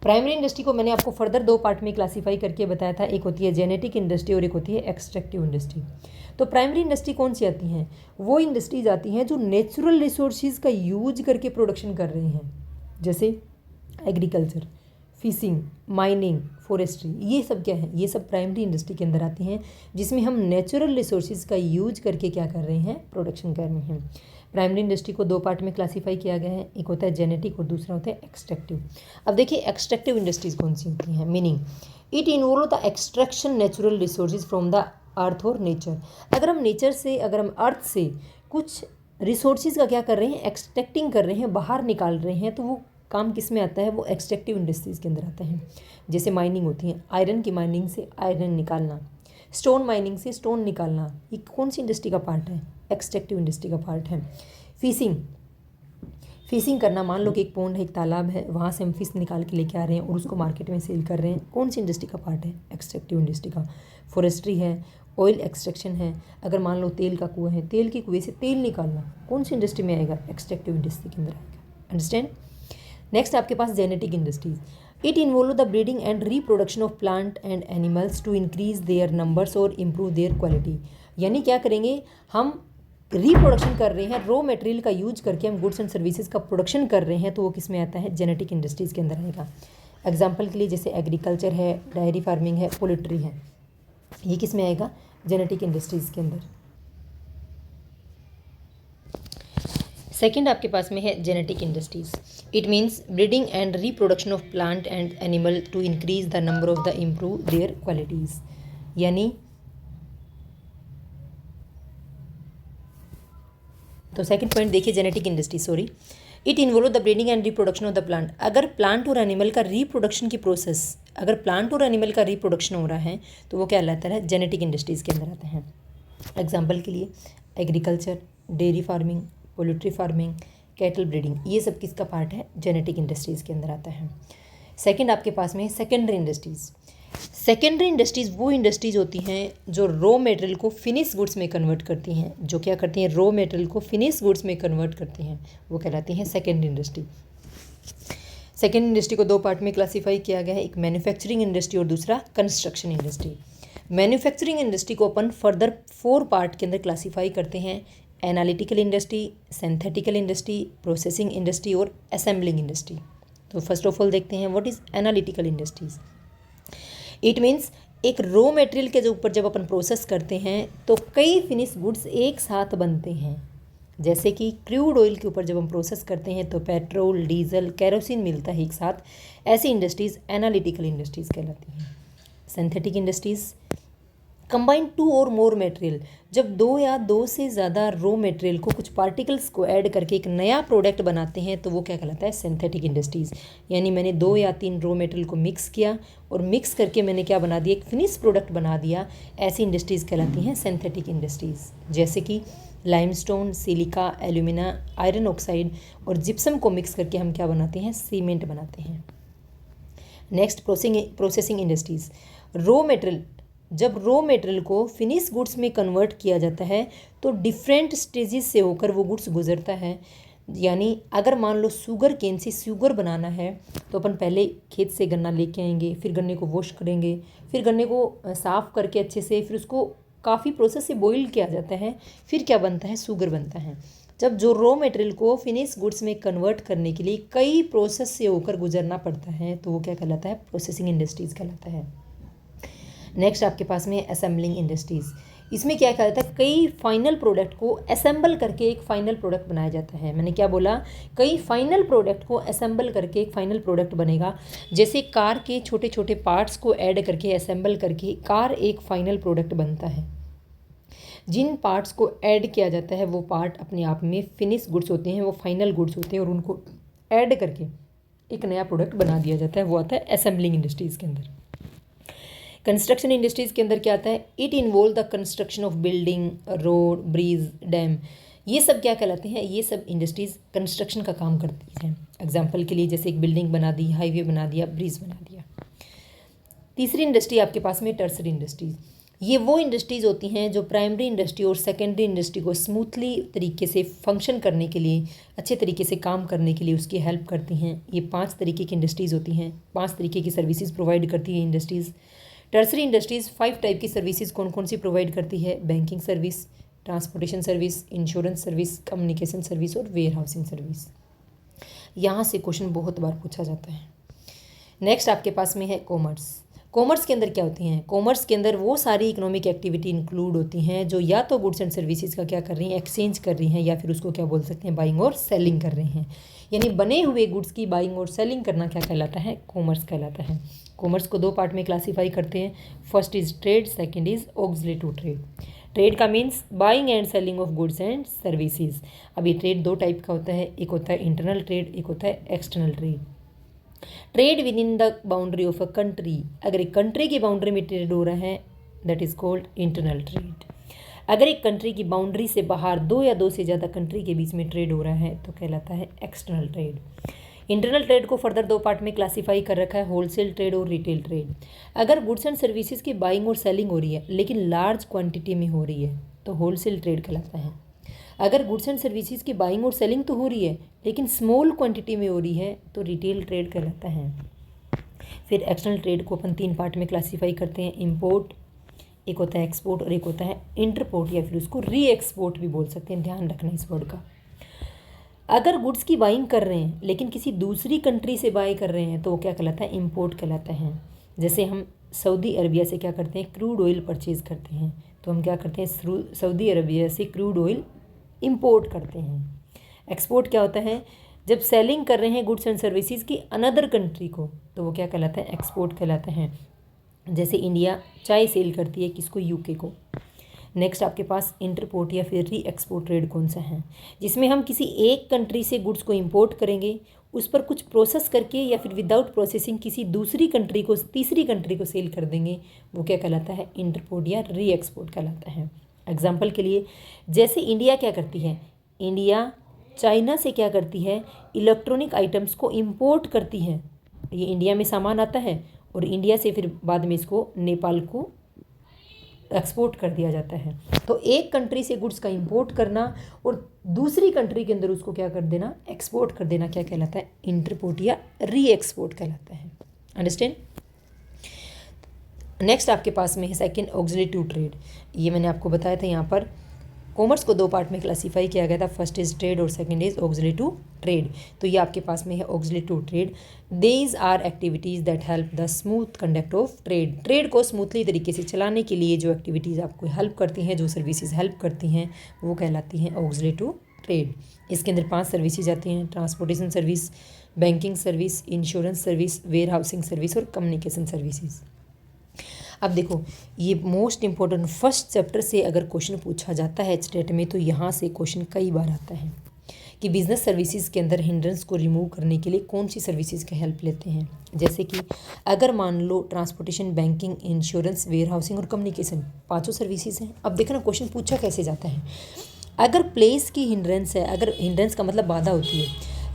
प्राइमरी इंडस्ट्री को मैंने आपको फर्दर दो पार्ट में क्लासीफाई करके बताया था, एक होती है जेनेटिक इंडस्ट्री और एक होती है एक्सट्रैक्टिव इंडस्ट्री। तो प्राइमरी इंडस्ट्री कौन सी आती हैं, वो इंडस्ट्रीज आती हैं जो नेचुरल रिसोर्सेज का यूज करके प्रोडक्शन कर रहे हैं, जैसे एग्रीकल्चर, फिशिंग, माइनिंग, फॉरेस्ट्री। ये सब क्या है, ये सब प्राइमरी इंडस्ट्री के अंदर आती हैं, जिसमें हम नेचुरल रिसोर्सेज का यूज करके क्या कर रहे हैं, प्रोडक्शन कर रहे हैं। प्राइमरी इंडस्ट्री को दो पार्ट में क्लासीफाई किया गया है, एक होता है जेनेटिक और दूसरा होता है एक्सट्रैक्टिव। अब देखिए एक्सट्रैक्टिव इंडस्ट्रीज कौन सी होती हैं, meaning it involve the extraction natural resources from the earth और नेचर। अगर हम नेचर से, अगर हम अर्थ से कुछ रिसोर्सेज का क्या कर रहे हैं, एक्सट्रैक्टिंग कर रहे हैं, बाहर निकाल रहे हैं, तो वो काम किस में आता है, वो एक्सट्रैक्टिव इंडस्ट्रीज़ के अंदर आता है। जैसे माइनिंग होती है, आयरन की माइनिंग से आयरन निकालना, स्टोन माइनिंग से स्टोन निकालना, ये कौन सी इंडस्ट्री का पार्ट है? एक्सट्रैक्टिव इंडस्ट्री का पार्ट है। फिशिंग, फिशिंग करना, मान लो कि एक पॉन्ड है, एक तालाब है, वहाँ से हम फिश निकाल के लेके आ रहे हैं और उसको मार्केट में सेल कर रहे हैं, कौन सी इंडस्ट्री का पार्ट है? एक्सट्रैक्टिव इंडस्ट्री का। फॉरेस्ट्री है, ऑयल एक्सट्रैक्शन है, अगर मान लो तेल का कुआं है, तेल के कुएं से तेल निकालना, कौन सी इंडस्ट्री में आएगा? एक्सट्रैक्टिव इंडस्ट्री के अंदर आएगा। अंडरस्टैंड? नेक्स्ट आपके पास genetic industries. It involve the breeding and reproduction of plant and animals to increase their numbers और इम्प्रूव देयर क्वालिटी। यानी क्या करेंगे, हम रिप्रोडक्शन कर रहे हैं, रॉ मटेरियल का यूज करके हम गुड्स एंड सर्विसेज का प्रोडक्शन कर रहे हैं, तो वो किस में आता है? जेनेटिक इंडस्ट्रीज़ के अंदर आएगा। एग्जाम्पल के लिए जैसे एग्रीकल्चर है, डायरी फार्मिंग है, पोल्ट्री है, ये किस में आएगा? जेनेटिक इंडस्ट्रीज़ के अंदर। सेकेंड आपके पास में है genetic industries. It means breeding and reproduction of plant and animal to increase the number of the improve their qualities. यानी तो सेकंड पॉइंट देखिए, genetic industry, sorry, it involve the breeding and reproduction of the plant. अगर plant और animal का reproduction की process, अगर plant और animal का रिप्रोडक्शन हो रहा है तो वो क्या कहलाता है? जेनेटिक इंडस्ट्रीज़ के अंदर आते हैं। एग्जाम्पल के लिए agriculture, dairy farming, poultry farming, cattle breeding, ये सब किसका पार्ट है? जेनेटिक इंडस्ट्रीज़ के अंदर आता है। सेकंड आपके पास में सेकेंडरी इंडस्ट्रीज़। सेकेंडरी इंडस्ट्रीज़ वो इंडस्ट्रीज़ होती हैं जो रॉ मटेरियल को फिनिश गुड्स में कन्वर्ट करती हैं, जो क्या करती हैं? रॉ मटेरियल को फिनिश गुड्स में कन्वर्ट करती हैं, वो कहलाती हैं सेकेंडरी इंडस्ट्री। सेकेंड इंडस्ट्री को दो पार्ट में क्लासीफाई किया गया है, एक मैन्युफैक्चरिंग इंडस्ट्री और दूसरा कंस्ट्रक्शन इंडस्ट्री। मैन्युफैक्चरिंग इंडस्ट्री को अपन फर्दर 4 पार्ट के अंदर क्लासीफाई करते हैं, analytical industry, synthetical industry, processing industry और असेंबलिंग इंडस्ट्री। तो फर्स्ट ऑफ ऑल देखते हैं what is analytical industries. It means एक रॉ मटेरियल के जो ऊपर जब अपन प्रोसेस करते हैं तो कई फिनिश गुड्स एक साथ बनते हैं। जैसे कि क्रूड ऑयल के ऊपर जब हम प्रोसेस करते हैं तो पेट्रोल, डीजल, केरोसिन मिलता है एक साथ, ऐसी इंडस्ट्रीज़ एनालिटिकल इंडस्ट्रीज़ कहलाती हैं। सिंथेटिक इंडस्ट्रीज़ कंबाइन 2 और मोर मटेरियल, जब 2 या 2 से ज़्यादा रॉ मटेरियल को कुछ पार्टिकल्स को ऐड करके एक नया प्रोडक्ट बनाते हैं तो वो क्या कहलाता है? Synthetic industries. यानी मैंने 2 या 3 रॉ मटेरियल को मिक्स किया और मिक्स करके मैंने क्या बना दिया? एक फिनिश प्रोडक्ट बना दिया, ऐसी इंडस्ट्रीज़ कहलाती हैं सिंथेटिक इंडस्ट्रीज़। जैसे कि limestone, silica, alumina, iron oxide और जिप्सम को मिक्स करके हम क्या बनाते हैं? सीमेंट बनाते हैं। Next processing industries. Raw material, जब रॉ मटेरियल को फिनिश गुड्स में कन्वर्ट किया जाता है तो डिफरेंट स्टेजेस से होकर वो गुड्स गुजरता है। यानी अगर मान लो शुगर केन से शुगर बनाना है तो अपन पहले खेत से गन्ना लेके आएंगे, फिर गन्ने को वॉश करेंगे, फिर गन्ने को साफ़ करके अच्छे से, फिर उसको काफ़ी प्रोसेस से बॉईल किया जाता है, फिर क्या बनता है? शुगर बनता है। जब जो रॉ मटेरियल को फिनिश गुड्स में कन्वर्ट करने के लिए कई प्रोसेस से होकर गुजरना पड़ता है तो वो क्या कहलाता है? प्रोसेसिंग इंडस्ट्रीज़ कहलाता है। नेक्स्ट आपके पास में असेंबलिंग इंडस्ट्रीज़। इसमें क्या कहता है? कई फाइनल प्रोडक्ट को असेंबल करके एक फाइनल प्रोडक्ट बनाया जाता है। मैंने क्या बोला? कई फाइनल प्रोडक्ट को असेंबल करके एक फाइनल प्रोडक्ट बनेगा। जैसे कार के छोटे छोटे पार्ट्स को ऐड करके असेंबल करके कार एक फाइनल प्रोडक्ट बनता है। जिन पार्ट्स को ऐड किया जाता है वो पार्ट अपने आप में फिनिश गुड्स होते हैं, वो फाइनल गुड्स होते हैं और उनको ऐड करके एक नया प्रोडक्ट बना दिया जाता है, वो आता है असेंबलिंग इंडस्ट्रीज़ के अंदर। कंस्ट्रक्शन इंडस्ट्रीज़ के अंदर क्या आता है? It involve the construction of building, road, bridge, dam, ये सब क्या कहलाते हैं? ये सब इंडस्ट्रीज़ कंस्ट्रक्शन का काम करती हैं। एग्जाम्पल के लिए जैसे एक बिल्डिंग बना दी, हाईवे बना दिया, ब्रिज बना दिया। तीसरी इंडस्ट्री आपके पास में टर्सरी इंडस्ट्रीज़। ये वो इंडस्ट्रीज़ होती हैं जो प्राइमरी इंडस्ट्री और सेकेंडरी इंडस्ट्री को स्मूथली तरीके से फंक्शन करने के लिए, अच्छे तरीके से काम करने के लिए उसकी हेल्प करती हैं। ये 5 तरीके की इंडस्ट्रीज़ होती हैं, 5 तरीके की सर्विसेज प्रोवाइड करती हैं इंडस्ट्रीज़। टर्सरी इंडस्ट्रीज़ 5 टाइप की सर्विसेज कौन कौन सी प्रोवाइड करती है? Banking service, transportation service, insurance service, communication service और वेयर हाउसिंग सर्विस। यहाँ से क्वेश्चन बहुत बार पूछा जाता है। नेक्स्ट आपके पास में है कॉमर्स। कॉमर्स के अंदर क्या होती हैं? कॉमर्स के अंदर वो सारी इकोनॉमिक एक्टिविटी इंक्लूड होती हैं जो या तो गुड्स एंड सर्विसेज का क्या कर रही हैं? एक्सचेंज कर रही हैं, या फिर उसको क्या बोल सकते हैं? बाइंग और सेलिंग कर रहे हैं। यानी बने हुए गुड्स की बाइंग और सेलिंग करना क्या कहलाता है? कॉमर्स कहलाता है। कॉमर्स को 2 पार्ट में क्लासीफाई करते हैं। First is trade, second is auxiliary to trade. Trade का means buying and selling of goods and services. अब ये ट्रेड 2 टाइप का होता है, एक होता है इंटरनल ट्रेड, एक होता है external trade. Trade with in the boundary of a country, अगर एक कंट्री की बाउंड्री में ट्रेड हो रहा है that is called internal trade. अगर एक कंट्री की बाउंड्री से बाहर दो या दो से ज़्यादा कंट्री के बीच में ट्रेड हो रहा है तो कहलाता है एक्सटर्नल ट्रेड। इंटरनल ट्रेड को फर्दर दो पार्ट में क्लासीफाई कर रखा है, होलसेल ट्रेड और रिटेल ट्रेड। अगर गुड्स एंड सर्विसेज की बाइंग और सेलिंग हो रही है लेकिन लार्ज क्वांटिटी में हो रही है तो होलसेल ट्रेड कहलाता है। अगर गुड्स एंड सर्विसेज की बाइंग और सेलिंग तो हो रही है लेकिन स्मॉल क्वांटिटी में हो रही है तो रिटेल ट्रेड कहलाता है। फिर एक्सटर्नल ट्रेड को अपन तीन पार्ट में क्लासीफाई करते हैं, इम्पोर्ट, एक होता है एक्सपोर्ट और एक होता है इंटरपोर्ट या फिर उसको री एक्सपोर्ट भी बोल सकते हैं, ध्यान रखना इस वर्ड का। अगर गुड्स की बाइंग कर रहे हैं लेकिन किसी दूसरी कंट्री से बाई कर रहे हैं तो वो क्या कहलाता है, इम्पोर्ट कहलाता है। जैसे हम सऊदी अरबिया से क्या करते हैं, क्रूड ऑयल परचेज करते हैं, तो हम क्या करते हैं, सऊदी अरबिया से क्रूड ऑयल इंपोर्ट करते हैं। एक्सपोर्ट क्या होता है, जब सेलिंग कर रहे हैं गुड्स एंड सर्विसेज की अनदर कंट्री को तो वो क्या कहलाता है, एक्सपोर्ट कहलाता है। जैसे इंडिया चाय सेल करती है किसको, यूके को। नेक्स्ट आपके पास इंटरपोर्ट या फिर री एक्सपोर्ट ट्रेड कौन सा है, जिसमें हम किसी एक कंट्री से गुड्स को इंपोर्ट करेंगे, उस पर कुछ प्रोसेस करके या फिर विदाउट प्रोसेसिंग किसी दूसरी कंट्री को तीसरी कंट्री को सेल कर देंगे, वो क्या कहलाता है, इंटरपोर्ट या री एक्सपोर्ट कहलाता है। एग्जाम्पल के लिए जैसे इंडिया क्या करती है, इंडिया चाइना से क्या करती है, इलेक्ट्रॉनिक आइटम्स को इंपोर्ट करती है। ये इंडिया में सामान आता है और इंडिया से फिर बाद में इसको नेपाल को एक्सपोर्ट कर दिया जाता है। तो एक कंट्री से गुड्स का इंपोर्ट करना और दूसरी कंट्री के अंदर उसको क्या कर देना, एक्सपोर्ट कर देना, क्या कहलाता है, इंटरपोर्ट या री एक्सपोर्ट कहलाता है। अंडरस्टैंड। नेक्स्ट आपके पास में है सेकंड, ऑक्सिलरी ट्रेड। ये मैंने आपको बताया था, यहाँ पर कॉमर्स को दो पार्ट में क्लासीफाई किया गया था, फर्स्ट इज ट्रेड और सेकंड इज ऑक्सिलरी ट्रेड। तो ये आपके पास में है auxiliary trade. These are activities that help the smooth conduct of trade. Trade को स्मूथली तरीके से चलाने के लिए जो एक्टिविटीज़ आपको हेल्प करती हैं, जो सर्विसेज हेल्प करती हैं, वो कहलाती हैं ऑक्सिलरी ट्रेड। इसके अंदर 5 सर्विसेज आती हैं, transportation service, banking service, insurance service, warehousing service और कम्युनिकेशन सर्विसेज। अब देखो, ये मोस्ट इंपॉर्टेंट फर्स्ट चैप्टर से अगर क्वेश्चन पूछा जाता है स्टेट में तो यहाँ से क्वेश्चन कई बार आता है कि बिजनेस सर्विसेज के अंदर हिंड्रेंस को रिमूव करने के लिए कौन सी सर्विसेज का हेल्प लेते हैं। जैसे कि अगर मान लो transportation, banking, insurance, warehousing और कम्युनिकेशन 5 सर्विसेज हैं। अब देखना क्वेश्चन पूछा कैसे जाता है। अगर प्लेस की हिंड्रेंस है, अगर हिंड्रेंस का मतलब बाधा होती है,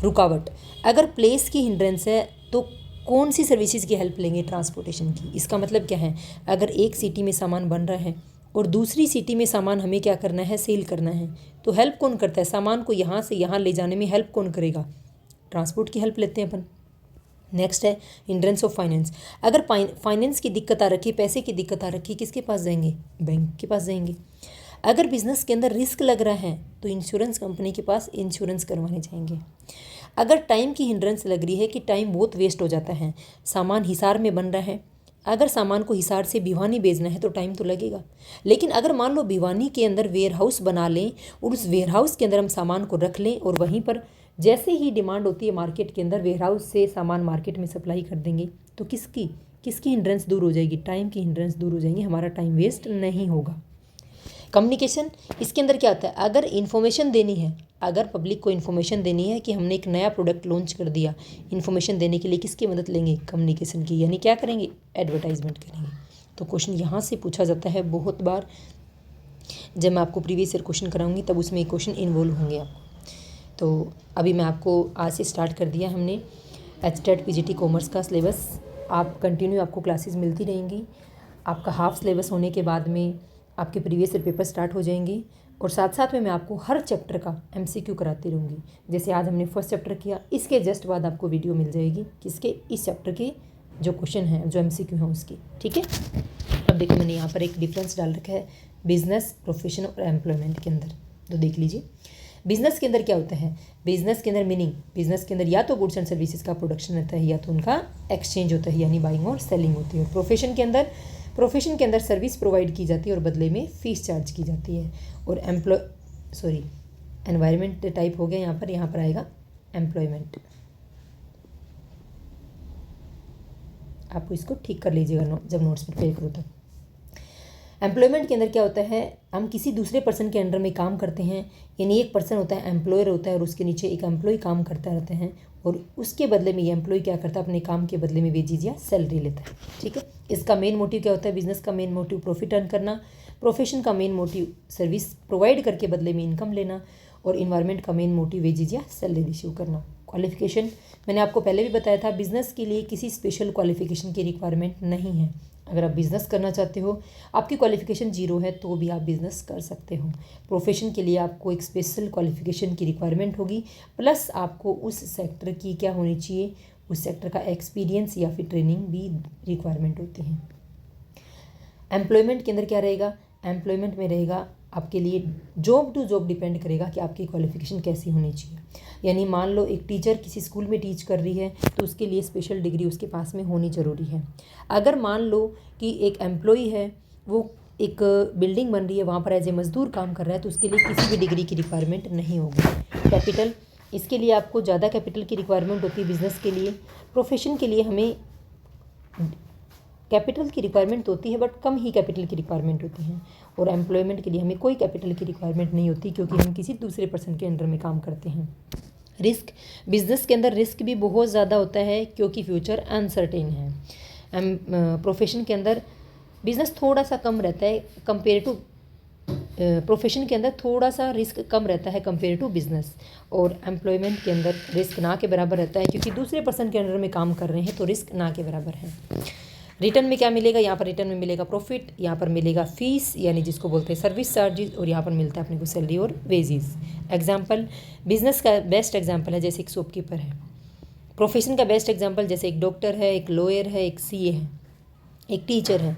रुकावट, अगर प्लेस की हिंड्रेंस है तो कौन सी सर्विसेज की हेल्प लेंगे, ट्रांसपोर्टेशन की। इसका मतलब क्या है, अगर एक सिटी में सामान बन रहा है और दूसरी सिटी में सामान हमें क्या करना है, सेल करना है, तो हेल्प कौन करता है, सामान को यहाँ से यहाँ ले जाने में हेल्प कौन करेगा, ट्रांसपोर्ट की हेल्प लेते हैं अपन। नेक्स्ट है हिंड्रेंस ऑफ फाइनेंस। अगर फाइनेंस की दिक्कत आ रखी है, पैसे की दिक्कत आ रखी है, किसके पास जाएंगे, बैंक के पास जाएंगे। अगर बिजनेस के अंदर रिस्क लग रहा है तो इंश्योरेंस कंपनी के पास इंश्योरेंस करवाने जाएंगे। अगर टाइम की हिंड्रेंस लग रही है कि टाइम बहुत वेस्ट हो जाता है, सामान हिसार में बन रहा है, अगर सामान को हिसार से भिवानी भेजना है तो टाइम तो लगेगा, लेकिन अगर मान लो भिवानी के अंदर वेयर हाउस बना लें और उस वेयर हाउस के अंदर हम सामान को रख लें और वहीं पर जैसे ही डिमांड होती है मार्केट के अंदर वेयर हाउस से सामान मार्केट में सप्लाई कर देंगे, तो किसकी हिंड्रेंस दूर हो जाएगी, टाइम की हिंड्रेंस दूर हो जाएंगी, हमारा टाइम वेस्ट नहीं होगा। कम्युनिकेशन, इसके अंदर क्या होता है, अगर इन्फॉर्मेशन देनी है, अगर पब्लिक को इन्फॉर्मेशन देनी है कि हमने एक नया प्रोडक्ट लॉन्च कर दिया, इन्फॉर्मेशन देने के लिए किसकी मदद लेंगे, कम्युनिकेशन की, यानी क्या करेंगे, एडवर्टाइजमेंट करेंगे। तो क्वेश्चन यहाँ से पूछा जाता है बहुत बार। जब मैं आपको प्रीवियस ईयर क्वेश्चन कराऊंगी तब उसमें क्वेश्चन इन्वॉल्व होंगे आपको। तो अभी मैं आपको आज से स्टार्ट कर दिया हमने एचटेट पीजीटी कॉमर्स का सिलेबस। आप कंटिन्यू, आपको क्लासेस मिलती रहेंगी। आपका हाफ सिलेबस होने के बाद में आपके प्रीवियस ईयर पेपर स्टार्ट हो जाएंगे और साथ साथ में मैं आपको हर चैप्टर का एमसीक्यू कराती रहूँगी। जैसे आज हमने फर्स्ट चैप्टर किया, इसके जस्ट बाद आपको वीडियो मिल जाएगी किसके, इस चैप्टर के जो क्वेश्चन हैं, जो एमसीक्यू हैं उसकी, ठीक है। अब देखो मैंने यहाँ पर एक डिफरेंस डाल रखा है बिजनेस, प्रोफेशन और एम्प्लॉयमेंट के अंदर, तो देख लीजिए। बिजनेस के अंदर क्या होता है, बिजनेस के अंदर मीनिंग, बिजनेस के अंदर या तो गुड्स एंड सर्विसेज का प्रोडक्शन रहता है या तो उनका एक्सचेंज होता है, यानी बाइंग और सेलिंग होती है। और प्रोफेशन के अंदर सर्विस प्रोवाइड की जाती है और बदले में फीस चार्ज की जाती है। और एनवायरनमेंट टाइप हो गया, यहाँ पर आएगा एम्प्लॉयमेंट। आपको इसको ठीक कर लीजिएगा जब नोट्स प्रिपेयर करो तब। एम्प्लॉयमेंट के अंदर क्या होता है, हम किसी दूसरे पर्सन के अंडर में काम करते हैं, यानी एक पर्सन होता है, एम्प्लॉयर होता है और उसके नीचे एक एम्प्लॉय काम करता रहते हैं और उसके बदले में ये एम्प्लॉय क्या करता है, अपने काम के बदले में वेजेज या सैलरी लेता है। ठीक है, इसका मेन मोटिव क्या होता है, बिजनेस का मेन मोटिव प्रॉफिट अर्न करना, प्रोफेशन का मेन मोटिव सर्विस प्रोवाइड करके बदले में इनकम लेना, और इन्वायरमेंट का मेन मोटिव वेजेज या सैलरी रिसीव करना। क्वालिफिकेशन मैंने आपको पहले भी बताया था, बिजनेस के लिए किसी स्पेशल क्वालिफिकेशन की रिक्वायरमेंट नहीं है। अगर आप बिज़नेस करना चाहते हो, आपकी क्वालिफिकेशन 0 है तो भी आप बिज़नेस कर सकते हो। प्रोफेशन के लिए आपको एक स्पेशल क्वालिफिकेशन की रिक्वायरमेंट होगी, प्लस आपको उस सेक्टर की क्या होनी चाहिए, उस सेक्टर का एक्सपीरियंस या फिर ट्रेनिंग भी रिक्वायरमेंट होती है। एम्प्लॉयमेंट के अंदर क्या रहेगा, एम्प्लॉयमेंट में रहेगा आपके लिए जॉब टू जॉब डिपेंड करेगा कि आपकी क्वालिफिकेशन कैसी होनी चाहिए। यानी मान लो एक टीचर किसी स्कूल में टीच कर रही है तो उसके लिए स्पेशल डिग्री उसके पास में होनी ज़रूरी है। अगर मान लो कि एक एम्प्लॉय है, वो एक बिल्डिंग बन रही है, वहाँ पर एज ए मज़दूर काम कर रहा है, तो उसके लिए किसी भी डिग्री की रिक्वायरमेंट नहीं होगी। कैपिटल, इसके लिए आपको ज़्यादा कैपिटल की रिक्वायरमेंट होती है बिज़नेस के लिए। प्रोफेशन के लिए हमें कैपिटल की रिक्वायरमेंट होती है बट कम ही कैपिटल की रिक्वायरमेंट होती है, और एम्प्लॉयमेंट के लिए हमें कोई कैपिटल की रिक्वायरमेंट नहीं होती क्योंकि हम किसी दूसरे पर्सन के अंडर में काम करते हैं। रिस्क, बिजनेस के अंदर रिस्क भी बहुत ज़्यादा होता है क्योंकि फ्यूचर अनसर्टेन है। प्रोफेशन के अंदर बिजनेस थोड़ा सा कम रहता है कंपेयर टू प्रोफेशन के अंदर थोड़ा सा रिस्क कम रहता है कंपेयर टू बिजनेस, और एम्प्लॉयमेंट के अंदर रिस्क ना के बराबर रहता है क्योंकि दूसरे पर्सन के अंडर में काम कर रहे हैं तो रिस्क ना के बराबर है। रिटर्न में क्या मिलेगा, यहाँ पर रिटर्न में मिलेगा प्रॉफिट, यहाँ पर मिलेगा फीस यानी जिसको बोलते हैं सर्विस चार्जेस, और यहाँ पर मिलता है अपने को सैलरी और वेजेस। एग्जाम्पल, बिजनेस का बेस्ट एग्जाम्पल है जैसे एक शॉपकीपर है। प्रोफेशन का बेस्ट एग्जाम्पल जैसे एक डॉक्टर है, एक लॉयर है, एक सीए है, एक टीचर है।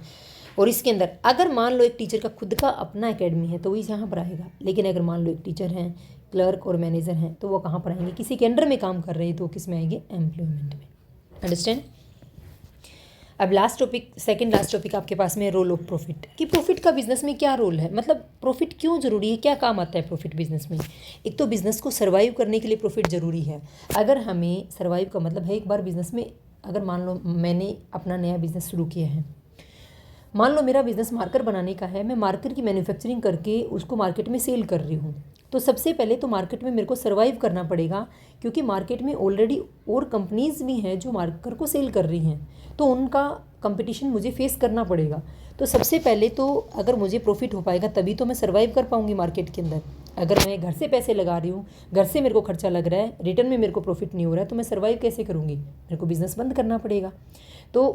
और इसके अंदर अगर मान लो एक टीचर का खुद का अपना एकेडमी है तो वो यहाँ पर आएगा, लेकिन अगर मान लो एक टीचर हैं, क्लर्क और मैनेजर हैं, तो वो कहाँ पर आएंगे, किसी के अंडर में काम कर रहे हैं तो किस में आएंगे, एम्प्लॉयमेंट में। अंडरस्टैंड। अब last topic, second last topic आपके पास में रोल ऑफ प्रॉफिट, कि प्रॉफिट का बिजनेस में क्या रोल है, मतलब प्रॉफिट क्यों ज़रूरी है, क्या काम आता है प्रॉफिट बिजनेस में। एक तो बिज़नेस को सर्वाइव करने के लिए प्रॉफिट ज़रूरी है। अगर हमें सर्वाइव का मतलब है, एक बार बिज़नेस में अगर मान लो मैंने अपना नया बिज़नेस शुरू किया है, मान लो मेरा बिज़नेस मार्कर बनाने का है, मैं मार्कर की मैन्युफैक्चरिंग करके उसको मार्केट में सेल कर रही हूँ, तो सबसे पहले तो मार्केट में मेरे को सर्वाइव करना पड़ेगा क्योंकि मार्केट में ऑलरेडी और कंपनीज़ भी हैं जो मार्कर को सेल कर रही हैं, तो उनका कंपटीशन मुझे फेस करना पड़ेगा। तो सबसे पहले तो अगर मुझे प्रॉफिट हो पाएगा तभी तो मैं सर्वाइव कर पाऊँगी मार्केट के अंदर। अगर मैं घर से पैसे लगा रही हूँ, घर से मेरे को खर्चा लग रहा है, रिटर्न में मेरे को प्रॉफिट नहीं हो रहा है, तो मैं सर्वाइव कैसे करूँगी, मेरे को बिज़नेस बंद करना पड़ेगा। तो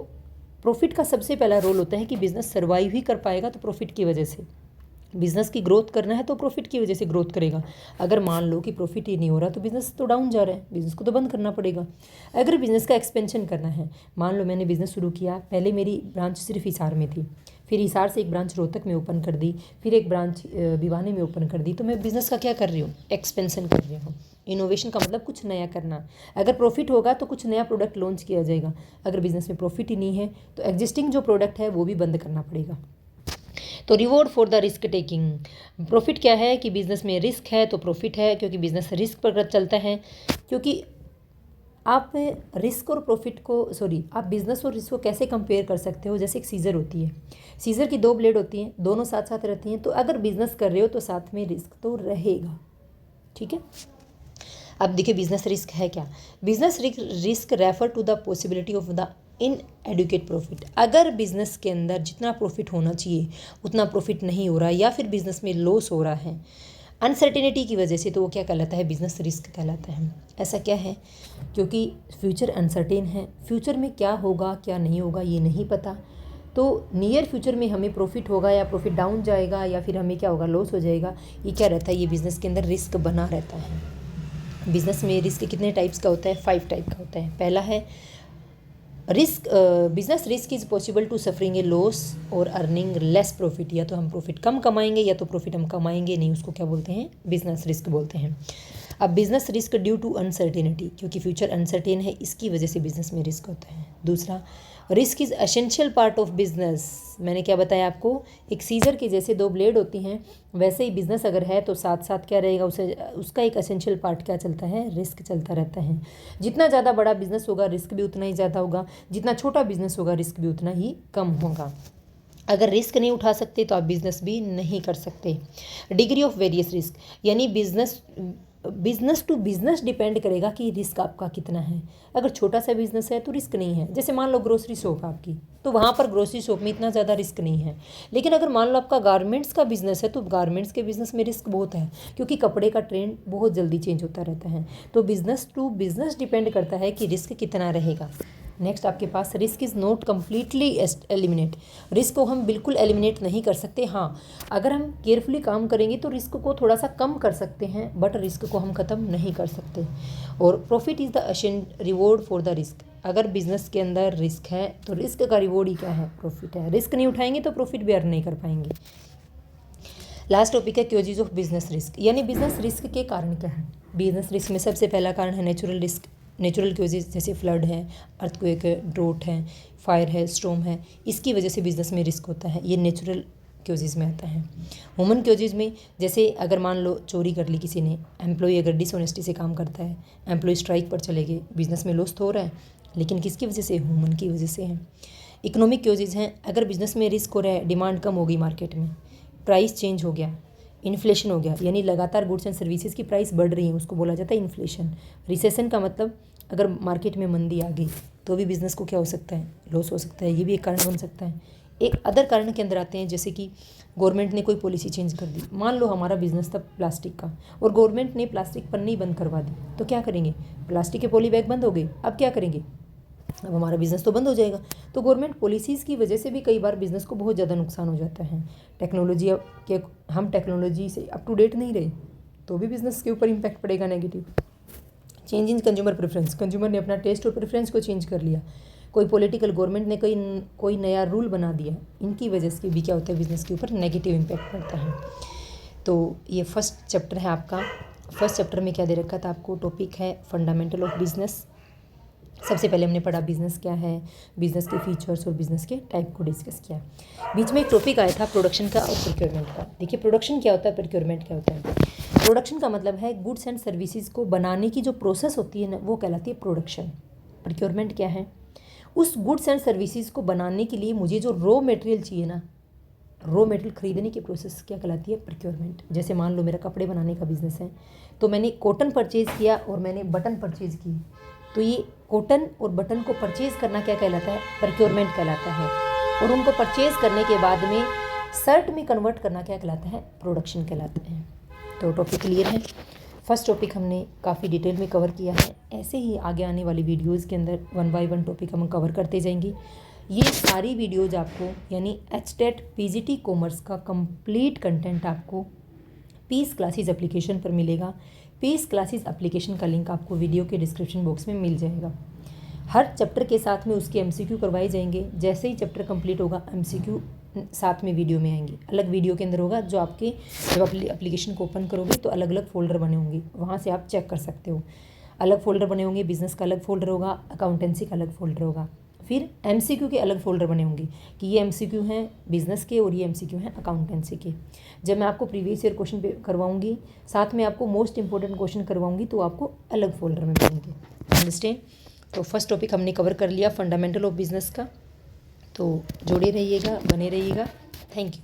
प्रॉफिट का सबसे पहला रोल होता है कि बिज़नेस सर्वाइव ही कर पाएगा तो प्रॉफिट की वजह से। बिज़नेस की ग्रोथ करना है तो प्रॉफिट की वजह से ग्रोथ करेगा। अगर मान लो कि प्रॉफिट ही नहीं हो रहा तो बिज़नेस तो डाउन जा रहा है, बिज़नेस को तो बंद करना पड़ेगा। अगर बिज़नेस का एक्सपेंशन करना है, मान लो मैंने बिज़नेस शुरू किया, पहले मेरी ब्रांच सिर्फ हिसार में थी, फिर हिसार से एक ब्रांच रोहतक में ओपन कर दी, फिर एक ब्रांच भिवानी में ओपन कर दी, तो मैं बिज़नेस का क्या कर रही हूँ, एक्सपेंशन कर रही हूँ। इनोवेशन का मतलब कुछ नया करना। अगर प्रॉफिट होगा तो कुछ नया प्रोडक्ट लॉन्च किया जाएगा, अगर बिज़नेस में प्रॉफिट ही नहीं है तो एग्जिस्टिंग जो प्रोडक्ट है वो भी बंद करना पड़ेगा। तो reward for the risk taking, profit क्या है कि बिज़नेस में रिस्क है तो प्रॉफिट है, क्योंकि बिज़नेस रिस्क पर चलता है। क्योंकि आप रिस्क और प्रॉफिट को आप बिज़नेस और रिस्क को कैसे कंपेयर कर सकते हो, जैसे एक सीज़र होती है, सीज़र की 2 ब्लेड होती हैं, दोनों साथ साथ रहती हैं, तो अगर बिज़नेस कर रहे हो तो साथ में रिस्क तो रहेगा। ठीक है, अब देखिए बिजनेस रिस्क है क्या। Business risk refer to the possibility of the inadequate profit. अगर बिजनेस के अंदर जितना प्रॉफिट होना चाहिए उतना प्रॉफिट नहीं हो रहा, या फिर बिजनेस में लॉस हो रहा है अनसर्टेनिटी की वजह से, तो वो क्या कहलाता है, बिजनेस रिस्क कहलाता है। ऐसा क्या है, क्योंकि फ्यूचर अनसर्टेन है, फ्यूचर में क्या होगा क्या नहीं होगा ये नहीं पता, तो नियर फ्यूचर में हमें प्रॉफिट होगा या प्रॉफिट डाउन जाएगा या फिर हमें क्या होगा, लॉस हो जाएगा, ये क्या रहता है, ये बिज़नेस के अंदर रिस्क बना रहता है। बिज़नेस में रिस्क कितने टाइप्स का होता है, 5 टाइप का होता है। पहला है risk, business risk is possible to suffering a loss और अर्निंग लेस प्रॉफिट, या तो हम प्रॉफिट कम कमाएंगे या तो प्रॉफिट हम कमाएंगे नहीं, उसको क्या बोलते हैं, बिजनेस रिस्क बोलते हैं। अब business risk due to uncertainty, क्योंकि फ्यूचर अनसर्टेन है इसकी वजह से बिजनेस में रिस्क होता है। दूसरा, risk is essential part of business, मैंने क्या बताया आपको, एक सीजर के जैसे 2 ब्लेड होती हैं, वैसे ही बिजनेस अगर है तो साथ साथ क्या रहेगा, उसका एक एसेंशियल पार्ट क्या चलता है, रिस्क चलता रहता है। जितना ज़्यादा बड़ा बिजनेस होगा रिस्क भी उतना ही ज़्यादा होगा, जितना छोटा बिजनेस होगा रिस्क भी उतना ही कम होगा। अगर रिस्क नहीं उठा सकते तो आप बिज़नेस भी नहीं कर सकते। डिग्री ऑफ वेरियस रिस्क, यानी business business to business depend करेगा कि रिस्क आपका कितना है। अगर छोटा सा बिजनेस है तो रिस्क नहीं है, जैसे मान लो ग्रोसरी शॉप आपकी, तो वहाँ पर ग्रोसरी शॉप में इतना ज़्यादा रिस्क नहीं है। लेकिन अगर मान लो आपका गारमेंट्स का बिजनेस है तो गारमेंट्स के बिजनेस में रिस्क बहुत है, क्योंकि कपड़े का ट्रेंड बहुत जल्दी चेंज होता रहता है। तो बिजनेस टू बिजनेस डिपेंड करता है कि रिस्क कितना रहेगा। नेक्स्ट आपके पास, risk is not completely eliminate. Risk को हम बिल्कुल एलिमिनेट नहीं कर सकते। हाँ, अगर हम केयरफुली काम करेंगे तो रिस्क को थोड़ा सा कम कर सकते हैं, बट रिस्क को हम ख़त्म नहीं कर सकते। और profit is the ascend reward for the risk. अगर बिजनेस के अंदर रिस्क है तो रिस्क का रिवॉर्ड ही क्या है? प्रॉफिट है। रिस्क नहीं उठाएंगे तो प्रॉफिट भी अर्न नहीं कर पाएंगे। लास्ट टॉपिक है क्योजेज ऑफ बिजनेस रिस्क, यानी बिजनेस रिस्क के कारण क्या है। बिजनेस रिस्क में सबसे पहला कारण है नेचुरल रिस्क। नेचुरल क्योजेज जैसे फ्लड है, अर्थक्वेक है, ड्रोट है, फायर है, स्टॉर्म है, इसकी वजह से बिजनेस में रिस्क होता है, ये नेचुरल क्योजेज में आता है। ह्यूमन क्योजेज में जैसे अगर मान लो चोरी कर ली किसी ने, एम्प्लॉय अगर डिसऑनेस्टी से काम करता है, एम्प्लॉय स्ट्राइक पर चले गए, बिजनेस में लॉस तो हो रहा है, लेकिन किसकी वजह से? ह्यूमन की वजह से है। इकोनॉमिक क्योजेज हैं, अगर बिजनेस में रिस्क हो रहा है, डिमांड कम होगी मार्केट में, प्राइस चेंज हो गया, इन्फ्लेशन हो गया, यानी लगातार गुड्स एंड सर्विसेज की प्राइस बढ़ रही है, उसको बोला जाता है इन्फ्लेशन। रिसेशन का मतलब अगर मार्केट में मंदी आ गई तो भी बिज़नेस को क्या हो सकता है? लॉस हो सकता है, ये भी एक कारण बन सकता है। एक अदर कारण के अंदर आते हैं, जैसे कि गवर्नमेंट ने कोई पॉलिसी चेंज कर दी। मान लो हमारा बिजनेस था प्लास्टिक का और गवर्नमेंट ने प्लास्टिक पन्नी बंद करवा दी, तो क्या करेंगे? प्लास्टिक के पॉली बैग बंद हो गए, अब क्या करेंगे? अब हमारा बिज़नेस तो बंद हो जाएगा। तो गवर्नमेंट पॉलिसीज़ की वजह से भी कई बार बिज़नेस को बहुत ज़्यादा नुकसान हो जाता है। टेक्नोलॉजी के हम टेक्नोलॉजी से अप टू डेट नहीं रहे तो भी बिज़नेस के ऊपर इम्पैक्ट पड़ेगा negative. Change in consumer preference, consumer ने अपना टेस्ट और प्रेफरेंस को चेंज कर लिया। कोई पॉलिटिकल गवर्नमेंट ने कोई नया रूल बना दिया, इनकी वजह से भी क्या होता है? बिज़नेस के ऊपर नेगेटिव इम्पैक्ट पड़ता है। तो ये फर्स्ट चैप्टर है आपका। फर्स्ट चैप्टर में क्या दे रखा था आपको? टॉपिक है फंडामेंटल ऑफ बिजनेस। सबसे पहले हमने पढ़ा बिज़नेस क्या है, बिज़नेस के फीचर्स और बिज़नेस के टाइप को डिस्कस किया। बीच में एक टॉपिक आया था प्रोडक्शन का और प्रोक्योरमेंट का। देखिए, प्रोडक्शन क्या होता है, प्रोक्योरमेंट क्या होता है। प्रोडक्शन का मतलब है गुड्स एंड सर्विसेज को बनाने की जो प्रोसेस होती है ना, वो कहलाती है प्रोडक्शन। प्रोक्योरमेंट क्या है? उस गुड्स एंड सर्विसेज को बनाने के लिए मुझे जो रॉ मटेरियल चाहिए ना, रॉ मटेरियल खरीदने की प्रोसेस क्या कहलाती है? प्रोक्योरमेंट। जैसे मान लो मेरा कपड़े बनाने का बिजनेस है, तो मैंने कॉटन परचेज़ किया और मैंने बटन परचेज़ की, तो ये कॉटन और बटन को परचेज़ करना क्या कहलाता है? प्रोक्योरमेंट कहलाता है। और उनको परचेज़ करने के बाद में शर्ट में कन्वर्ट करना क्या कहलाता है? प्रोडक्शन कहलाता है। तो टॉपिक क्लियर है। फर्स्ट टॉपिक हमने काफ़ी डिटेल में कवर किया है। ऐसे ही आगे आने वाली वीडियोज़ के अंदर 1 बाय 1 टॉपिक हम कवर करते जाएंगे। ये सारी वीडियोज़ आपको, यानी HTET PGT कॉमर्स का कंप्लीट कंटेंट आपको पीस क्लासेस एप्लीकेशन पर मिलेगा। पीस क्लासेस एप्लीकेशन का लिंक आपको वीडियो के डिस्क्रिप्शन बॉक्स में मिल जाएगा। हर चैप्टर के साथ में उसके MCQ करवाए जाएंगे। जैसे ही चैप्टर कंप्लीट होगा, MCQ साथ में वीडियो में आएंगे। अलग वीडियो के अंदर होगा, जो आपके जब आप एप्लीकेशन को ओपन करोगे तो अलग अलग फोल्डर बने होंगे, वहाँ से आप चेक कर सकते हो। अलग फोल्डर बने होंगे, बिजनेस का अलग फोल्डर होगा, अकाउंटेंसी का अलग फोल्डर होगा। फिर MCQ के अलग फोल्डर बने होंगे कि ये MCQ हैं बिजनेस के और ये MCQ हैं अकाउंटेंसी के। जब मैं आपको प्रीवियस ईयर क्वेश्चन करवाऊंगी, साथ में आपको मोस्ट इंपॉर्टेंट क्वेश्चन करवाऊंगी, तो आपको अलग फोल्डर में मिलेंगे। अंडरस्टैंड? तो फर्स्ट टॉपिक हमने कवर कर लिया फंडामेंटल ऑफ बिजनेस का। तो जुड़े रहिएगा, बने रहिएगा। Thank you.